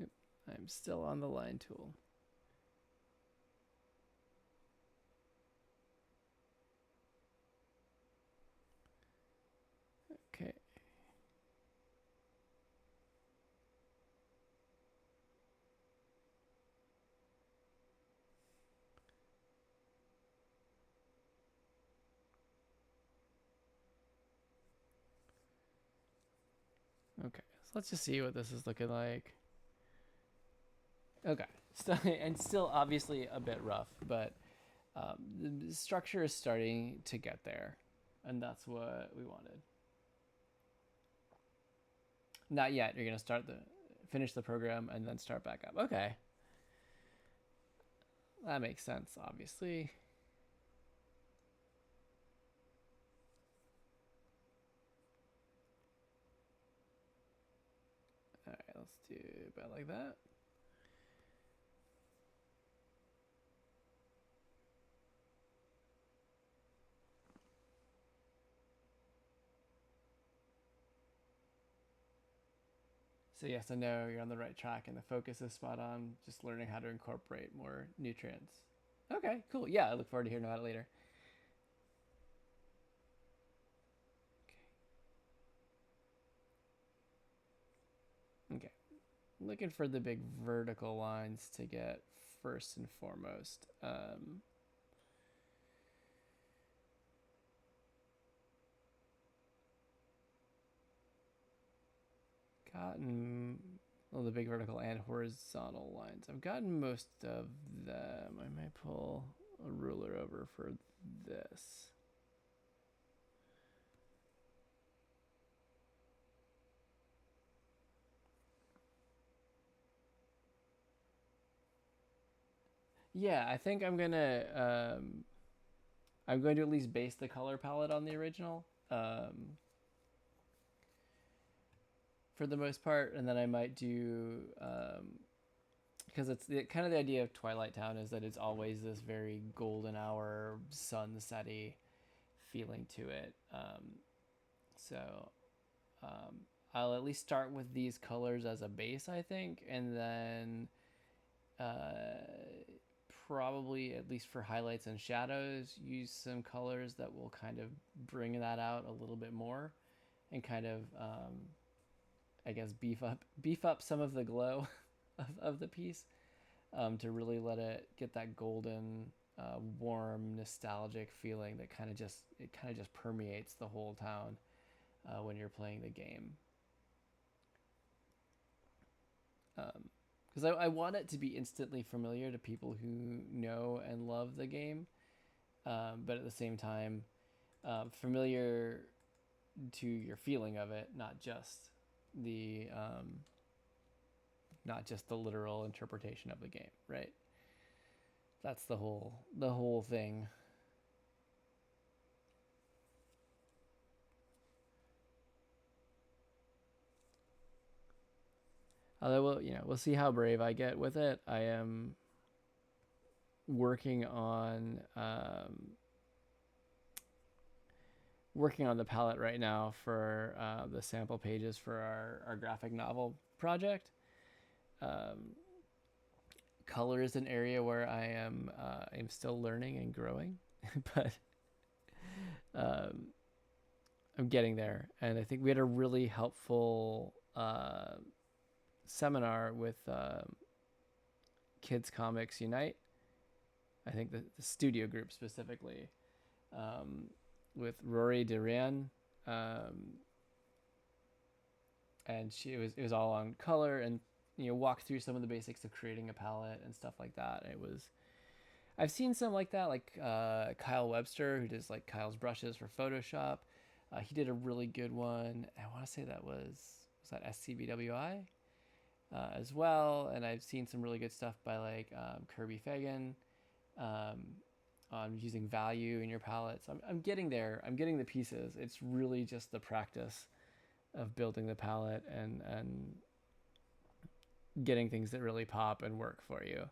Speaker 1: Oop, I'm still on the line tool. Okay. Okay, so let's just see what this is looking like. Okay. Still obviously a bit rough, but the structure is starting to get there, and that's what we wanted. Not yet. You're gonna finish the program and then start back up. Okay. That makes sense, obviously. All right, let's do about like that. So yes, I know you're on the right track and the focus is spot on, just learning how to incorporate more nutrients. Okay, cool. Yeah, I look forward to hearing about it later. Okay. Looking for the big vertical lines to get first and foremost. Gotten the big vertical and horizontal lines. I've gotten most of them. I might pull a ruler over for this. Yeah, I think I'm going to at least base the color palette on the original. For the most part, and then I might do because kind of the idea of Twilight Town is that it's always this very golden hour, sunsetty feeling to it. So I'll at least start with these colors as a base, I think, and then probably at least for highlights and shadows, use some colors that will kind of bring that out a little bit more, and kind of I guess beef up some of the glow of the piece, to really let it get that golden, warm, nostalgic feeling that kind of just permeates the whole town when you're playing the game. Because I want it to be instantly familiar to people who know and love the game, but at the same time, familiar to your feeling of it, not just the literal interpretation of the game, right? That's the whole thing. Although we'll see how brave I get with it. I am working on the palette right now for the sample pages for our graphic novel project. Color is an area where I am still learning and growing, but I'm getting there. And I think we had a really helpful seminar with Kids Comics Unite. I think the studio group specifically, with Rory Duran, and it was all on color and walk through some of the basics of creating a palette and stuff like that. I've seen some like that, like Kyle Webster, who does like Kyle's brushes for Photoshop. He did a really good one. I want to say that was that SCBWI as well. And I've seen some really good stuff by like Kirby Fagan on using value in your palette. So I'm getting there. I'm getting the pieces. It's really just the practice of building the palette and getting things that really pop and work for you.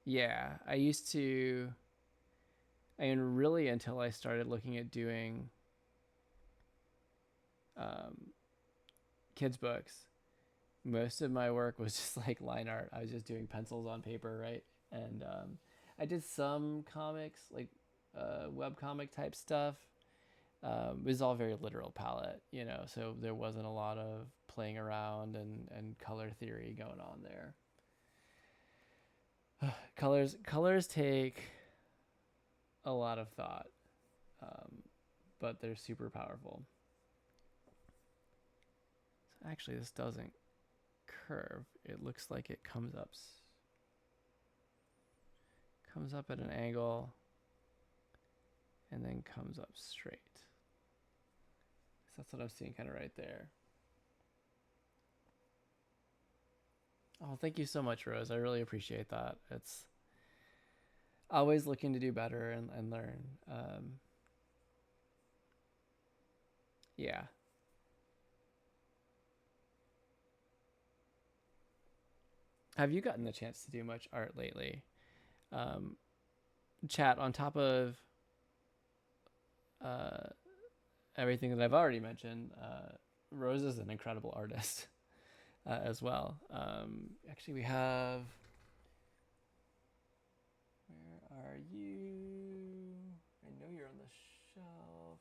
Speaker 1: Yeah, I used to. I mean, really, until I started looking at doing kids' books, most of my work was just like line art. I was just doing pencils on paper, right? And I did some comics, like web comic type stuff. It was all very literal palette, so there wasn't a lot of playing around and color theory going on there. Colors take a lot of thought, but they're super powerful. Actually, this doesn't curve. It looks like it comes up at an angle and then comes up straight. So that's what I'm seeing kind of right there. Oh, thank you so much, Rose. I really appreciate that. It's always looking to do better and learn. Yeah. Have you gotten the chance to do much art lately? Chat, on top of everything that I've already mentioned, Rose is an incredible artist as well. Actually, we have... Where are you? I know you're on the shelf.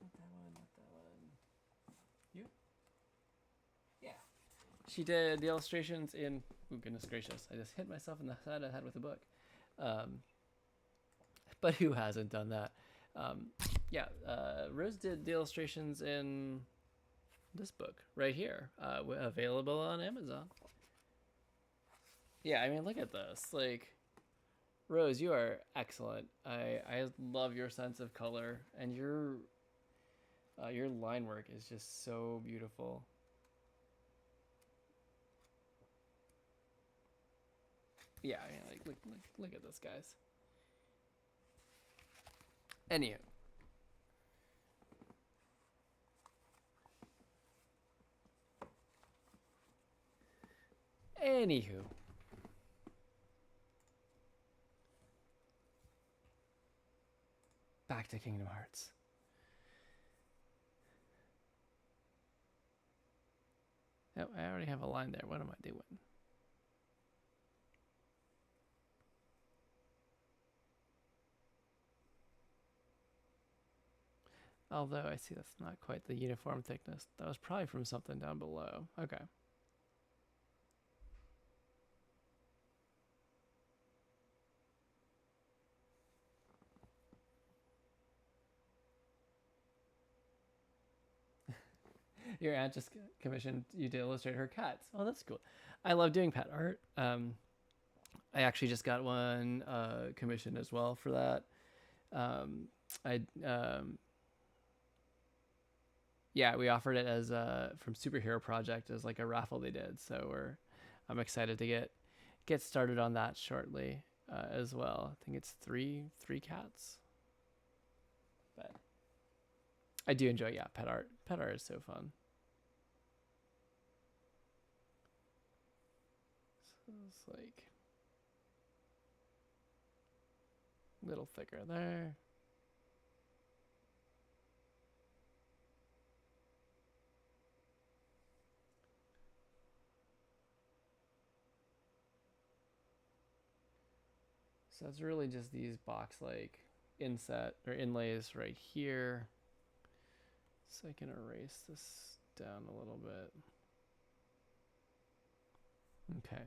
Speaker 1: Not that one, not that one. You? Yeah. She did the illustrations in... Oh, goodness gracious. I just hit myself in the side of the head with a book. But who hasn't done that? Yeah, Rose did the illustrations in this book right here, available on Amazon. Yeah, I mean, look at this. Like, Rose, you are excellent. I love your sense of color, and your line work is just so beautiful. Yeah, I mean, like, look at this, guys. Anywho. Back to Kingdom Hearts. Oh, I already have a line there. What am I doing? Although I see that's not quite the uniform thickness. That was probably from something down below. Okay. Your aunt just commissioned you to illustrate her cats. Oh, that's cool. I love doing pet art. I actually just got one commissioned as well for that. Yeah, we offered it as from Superhero Project as like a raffle they did. So I'm excited to get started on that shortly as well. I think it's three cats. But I do enjoy pet art. Pet art is so fun. So it's like a little thicker there. So it's really just these box like inset or inlays right here. So I can erase this down a little bit. Okay.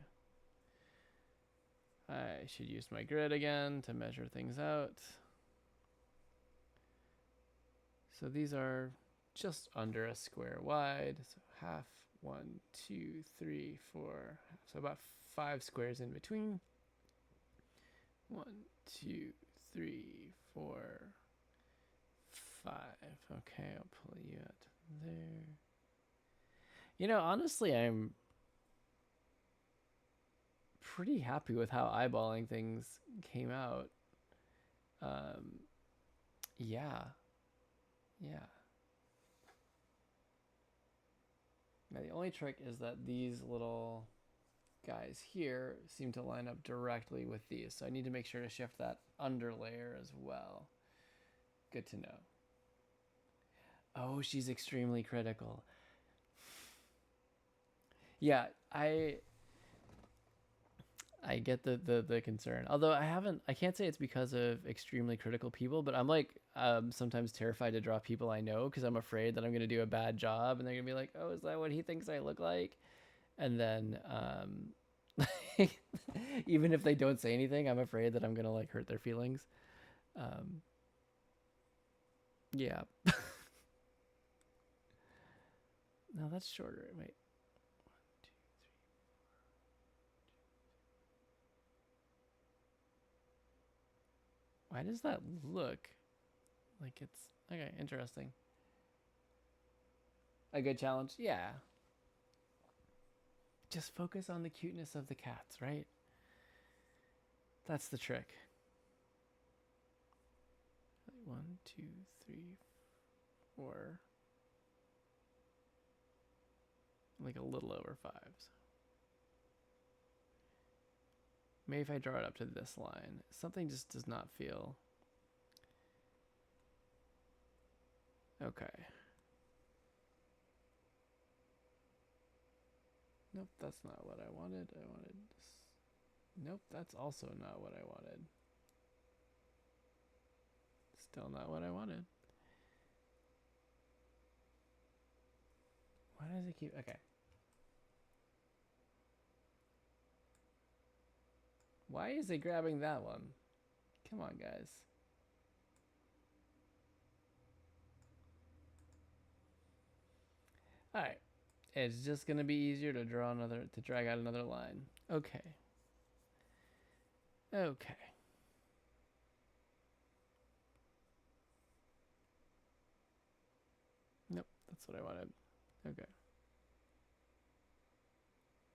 Speaker 1: I should use my grid again to measure things out. So these are just under a square wide. So half, 1, 2, 3, 4. So about 5 squares in between. 1, 2, 3, 4, 5. Okay, I'll pull you out there. You know, honestly, I'm pretty happy with how eyeballing things came out. Yeah. Now the only trick is that these little guys here seem to line up directly with these, so I need to make sure to shift that under layer as well. Good to know. Oh, she's extremely critical. Yeah, I get the concern. Although I can't say it's because of extremely critical people, but I'm like sometimes terrified to draw people I know because I'm afraid that I'm going to do a bad job and they're going to be like, "Oh, is that what he thinks I look like?" And then even if they don't say anything, I'm afraid that I'm going to like hurt their feelings. Yeah. No, that's shorter. Wait. 1, 2, 3. Why does that look like it's okay? Interesting. A good challenge? Yeah. Just focus on the cuteness of the cats, right? That's the trick. 1, 2, 3, 4. Like a little over 5. So. Maybe if I draw it up to this line, something just does not feel okay. Nope, that's not what I wanted. I wanted this. Nope, that's also not what I wanted. Still not what I wanted. Why does it keep... Okay. Why is it grabbing that one? Come on, guys. Alright. It's just going to be easier to drag out another line. Okay. Okay. Nope, that's what I wanted. Okay.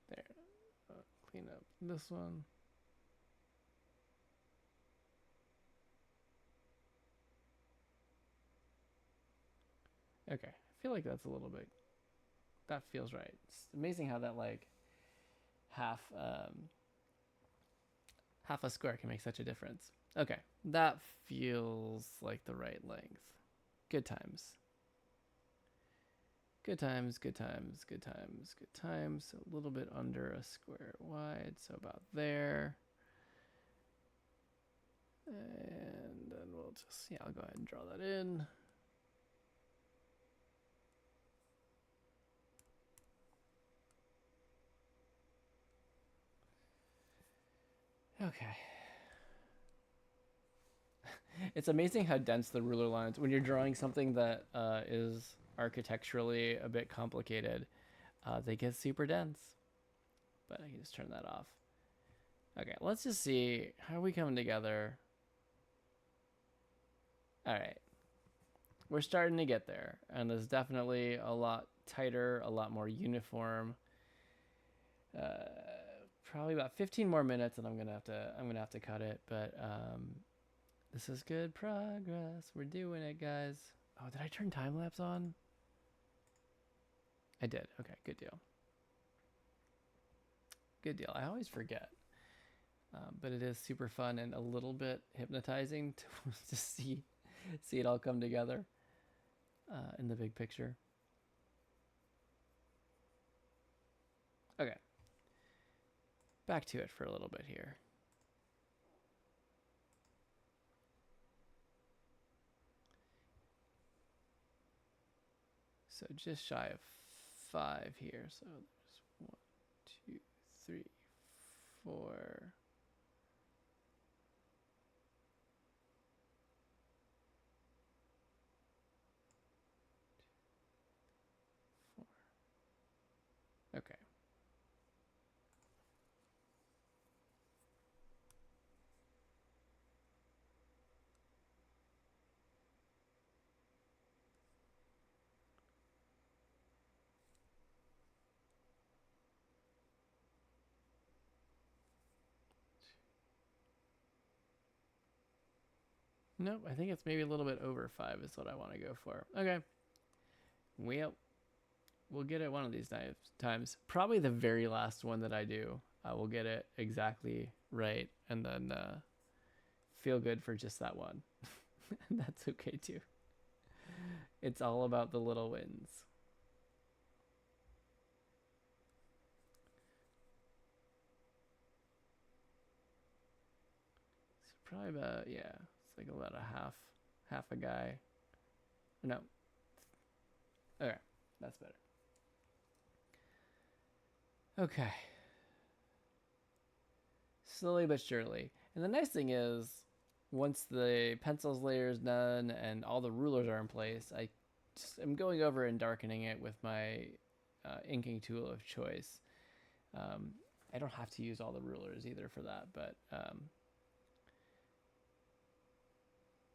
Speaker 1: There. Clean up this one. Okay. I feel like that's a little bit... That feels right. It's amazing how that, like, half a square can make such a difference. Okay. That feels like the right length. Good times. Good times, good times, good times, good times. So a little bit under a square wide, so about there. And then we'll just, yeah, I'll go ahead and draw that in. Okay. It's amazing how dense the ruler lines, when you're drawing something that is architecturally a bit complicated, they get super dense. But I can just turn that off. Okay, let's just see how we come together. All right. We're starting to get there, and there's definitely a lot tighter, a lot more uniform. Probably about 15 more minutes, and I'm gonna have to cut it. But this is good progress. We're doing it, guys. Oh, did I turn time lapse on? I did. Okay, good deal. Good deal. I always forget, but it is super fun and a little bit hypnotizing to see it all come together in the big picture. Okay. Back to it for a little bit here. So just shy of 5 here. So there's 1, 2, 3, 4. Okay. Nope, I think it's maybe a little bit over 5 is what I want to go for. Okay. We'll get it one of these times. Probably the very last one that I do. I will get it exactly right and then feel good for just that one. That's okay too. It's all about the little wins. It's probably about, yeah, it's like about half a guy. No. Okay, that's better. Okay. Slowly but surely. And the nice thing is, once the pencils layer is done and all the rulers are in place, I just am going over and darkening it with my inking tool of choice. I don't have to use all the rulers either for that, but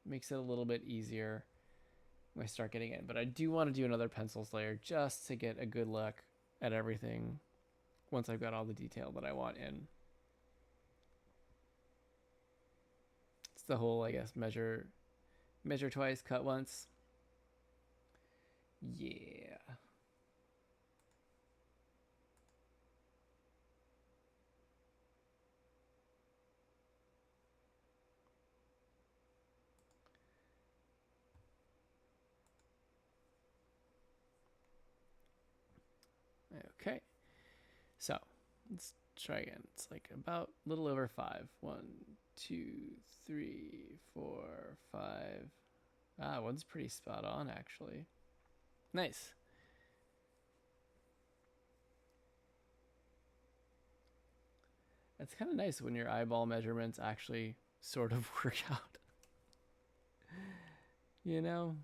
Speaker 1: makes it a little bit easier when I start getting in. But I do want to do another pencils layer just to get a good look at everything once I've got all the detail that I want in. It's the whole, I guess, measure twice, cut once. Yeah. Okay. So let's try again. It's like about a little over 5. 1, 2, 3, 4, 5. Ah, one's pretty spot on, actually. Nice. It's kind of nice when your eyeball measurements actually sort of work out. You know?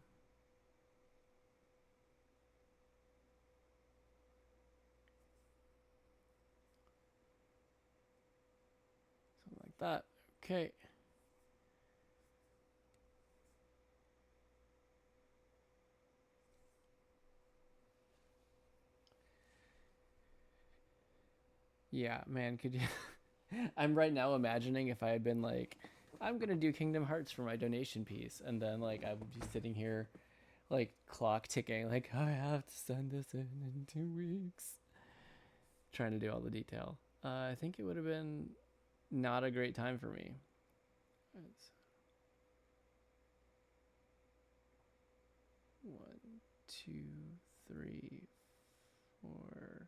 Speaker 1: Something like that. Okay. Yeah, man, could you... I'm right now imagining if I had been like, I'm going to do Kingdom Hearts for my donation piece, and then like I would be sitting here like clock ticking, like I have to send this in 2 weeks. Trying to do all the detail. I think it would have been not a great time for me. It's 1, 2, 3, 4,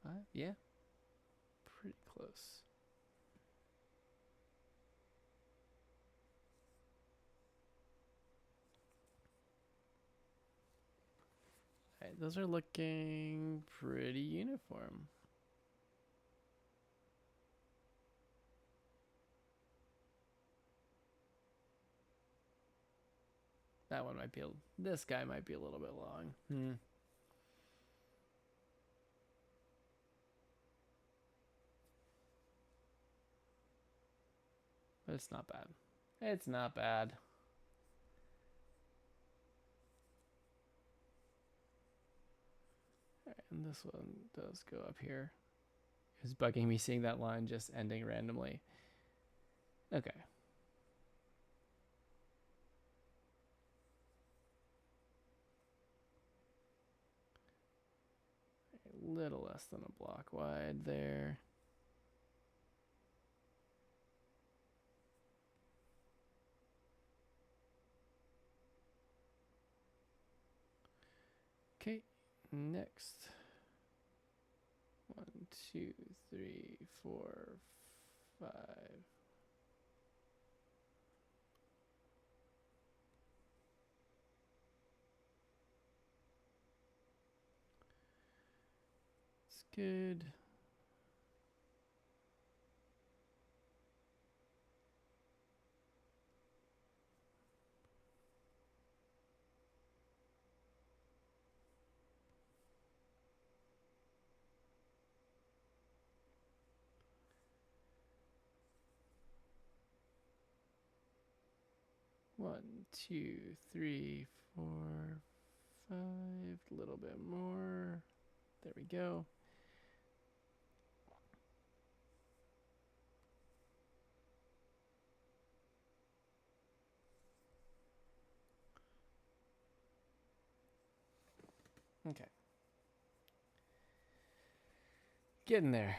Speaker 1: 5. Yeah, pretty close. All right, those are looking pretty uniform. That one might be, this guy might be a little bit long. But it's not bad. It's not bad. All right, and this one does go up here. It's bugging me seeing that line just ending randomly. Okay. A little less than a block wide there. Okay, next. 1, 2, 3, 4, 5. It's good. One, 2, 3, 4, 5. A little bit more. There we go. Okay. Getting there.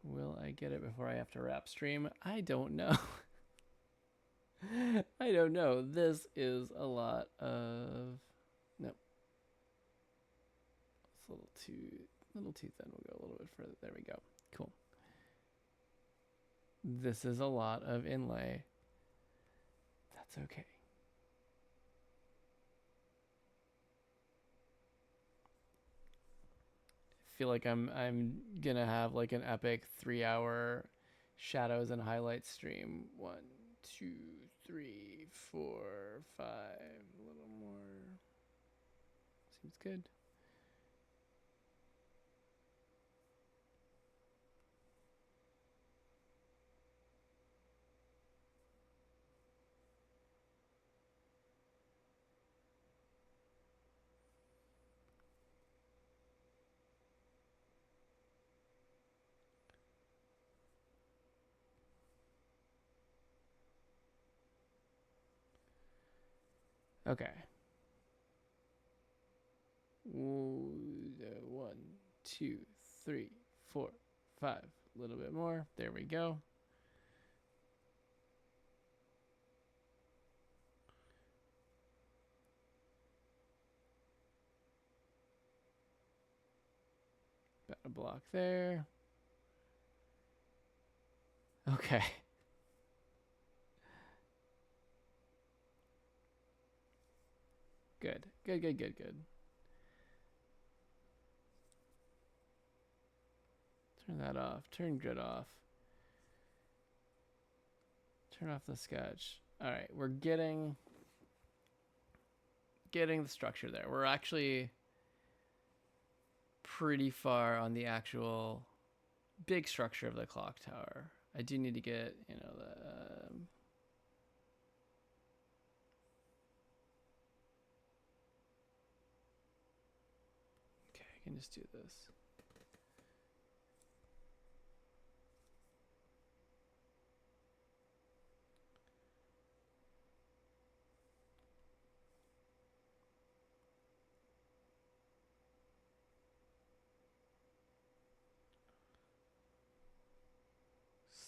Speaker 1: Will I get it before I have to wrap stream? I don't know. I don't know. This is a lot of... Nope. It's a little too thin. We'll go a little bit further. There we go. Cool. This is a lot of inlay. That's okay. feel like I'm gonna have like an epic 3-hour shadows and highlights stream. 1, 2, 3, 4, 5. A little more. Seems good. Okay. 1, 2, 3, 4, 5. A little bit more. There we go. Got a block there. Okay. Good. Good. Turn that off. Turn grid off. Turn off the sketch. All right, we're getting the structure there. We're actually pretty far on the actual big structure of the clock tower. I do need to get, the okay, I can just do this.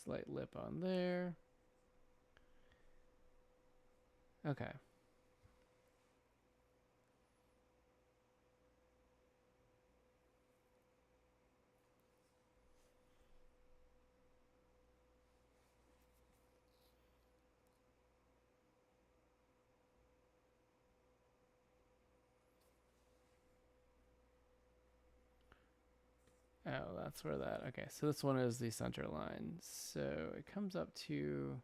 Speaker 1: Slight lip on there. Okay. Oh, that's where that, okay, so this one is the center line. So it comes up to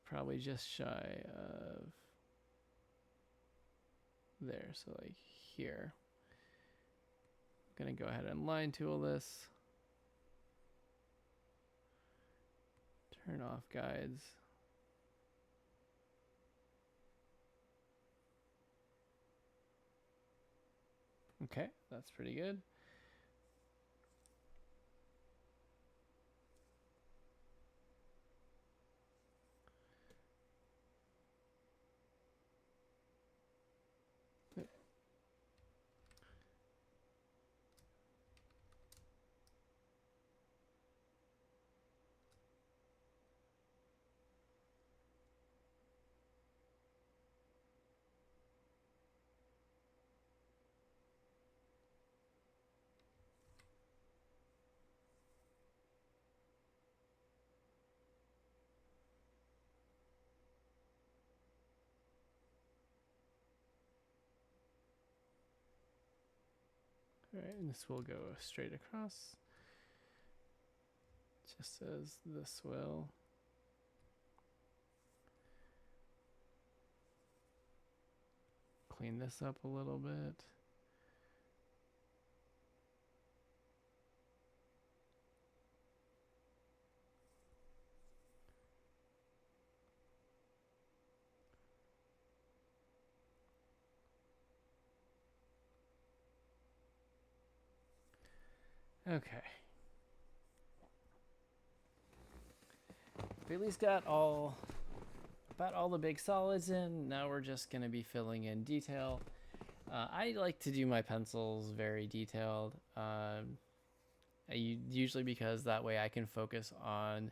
Speaker 1: probably just shy of there, so like here. I'm gonna go ahead and line tool this. Turn off guides. Okay, that's pretty good. All right, and this will go straight across, just as this will. Clean this up a little bit. Okay. We at least got about all the big solids in. Now we're just going to be filling in detail. I like to do my pencils very detailed. Usually because that way I can focus on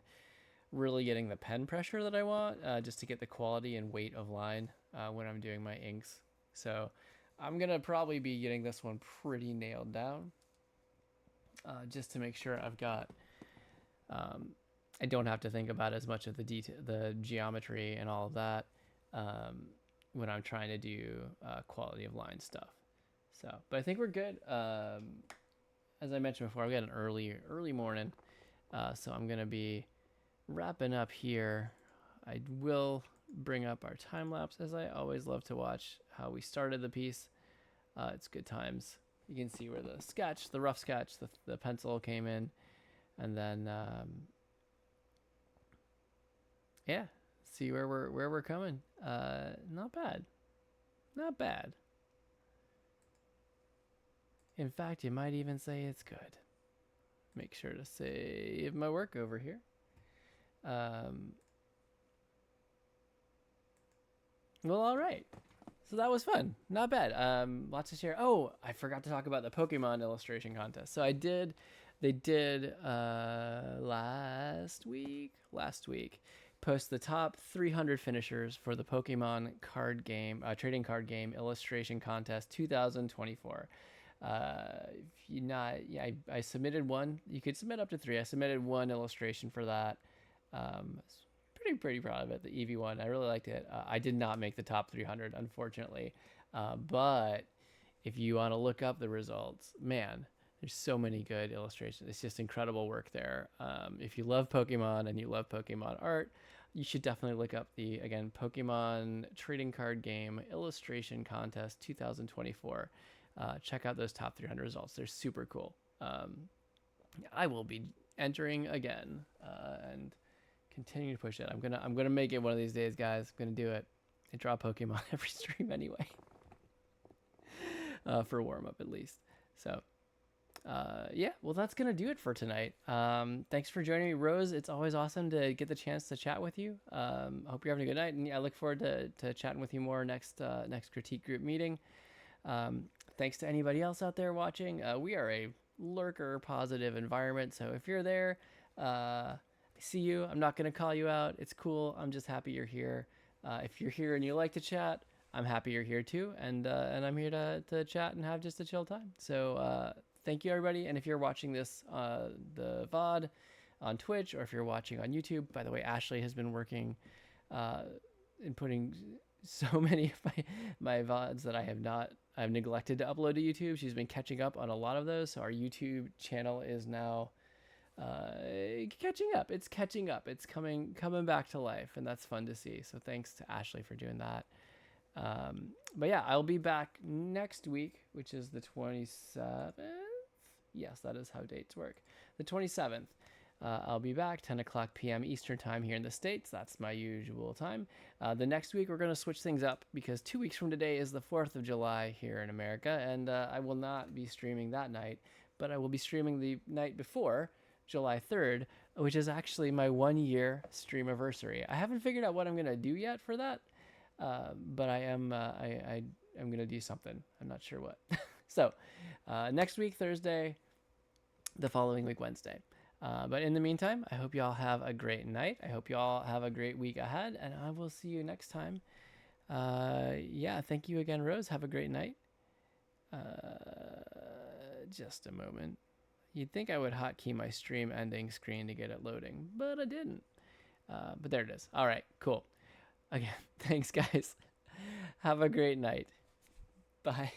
Speaker 1: really getting the pen pressure that I want, just to get the quality and weight of line when I'm doing my inks. So I'm going to probably be getting this one pretty nailed down. Just to make sure I've got, I don't have to think about as much of the geometry and all of that when I'm trying to do quality of line stuff. So, but I think we're good. As I mentioned before, I've got an early morning, so I'm gonna be wrapping up here. I will bring up our time lapse, as I always love to watch how we started the piece. It's good times. You can see where the rough sketch, the pencil came in, and then yeah, see where we're coming. Not bad, not bad. In fact, you might even say it's good. Make sure to save my work over here. Well, all right. So that was fun. Not bad. Lots to share. Oh, I forgot to talk about the Pokemon illustration contest. So they did last week post the top 300 finishers for the Pokemon card game, trading card game illustration contest 2024. If you not, yeah, I submitted one. You could submit up to 3. I submitted one illustration for that. Pretty proud of it. The Eevee one, I really liked it. I did not make the top 300, unfortunately. But if you want to look up the results, man, there's so many good illustrations. It's just incredible work there. If you love Pokemon and you love Pokemon art, you should definitely look up the, again, Pokemon trading card game illustration contest 2024. Check out those top 300 results. They're super cool. I will be entering again and continue to push it. I'm gonna make it one of these days, guys. I'm gonna do it. I draw Pokemon every stream anyway. For warm up at least. So yeah, well, that's gonna do it for tonight. Thanks for joining me, Rose. It's always awesome to get the chance to chat with you. Hope you're having a good night, and I look forward to chatting with you more next critique group meeting. Thanks to anybody else out there watching. We are a lurker positive environment, so if you're there, I see you. I'm not gonna call you out. It's cool. I'm just happy you're here. If you're here and you like to chat, I'm happy you're here too, and I'm here to chat and have just a chill time. So thank you, everybody. And if you're watching this the VOD on Twitch, or if you're watching on YouTube, by the way, Ashley has been working in putting so many of my VODs that I've neglected to upload to YouTube. She's been catching up on a lot of those. So our YouTube channel is now catching up. It's catching up. It's coming back to life, and that's fun to see. So thanks to Ashley for doing that. But yeah, I'll be back next week, which is the 27th. Yes, that is how dates work. The 27th. I'll be back 10 o'clock p.m. Eastern time here in the States. That's my usual time. The next week, we're going to switch things up because 2 weeks from today is the 4th of July here in America, and I will not be streaming that night, but I will be streaming the night before, July 3rd, which is actually my 1-year stream anniversary. I haven't figured out what I'm going to do yet for that, but I am going to do something. I'm not sure what. So next week, Thursday, the following week, Wednesday. But in the meantime, I hope you all have a great night. I hope you all have a great week ahead, and I will see you next time. Yeah, thank you again, Rose. Have a great night. Just a moment. You'd think I would hotkey my stream ending screen to get it loading, but I didn't. But there it is. All right, cool. Again, thanks, guys. Have a great night. Bye.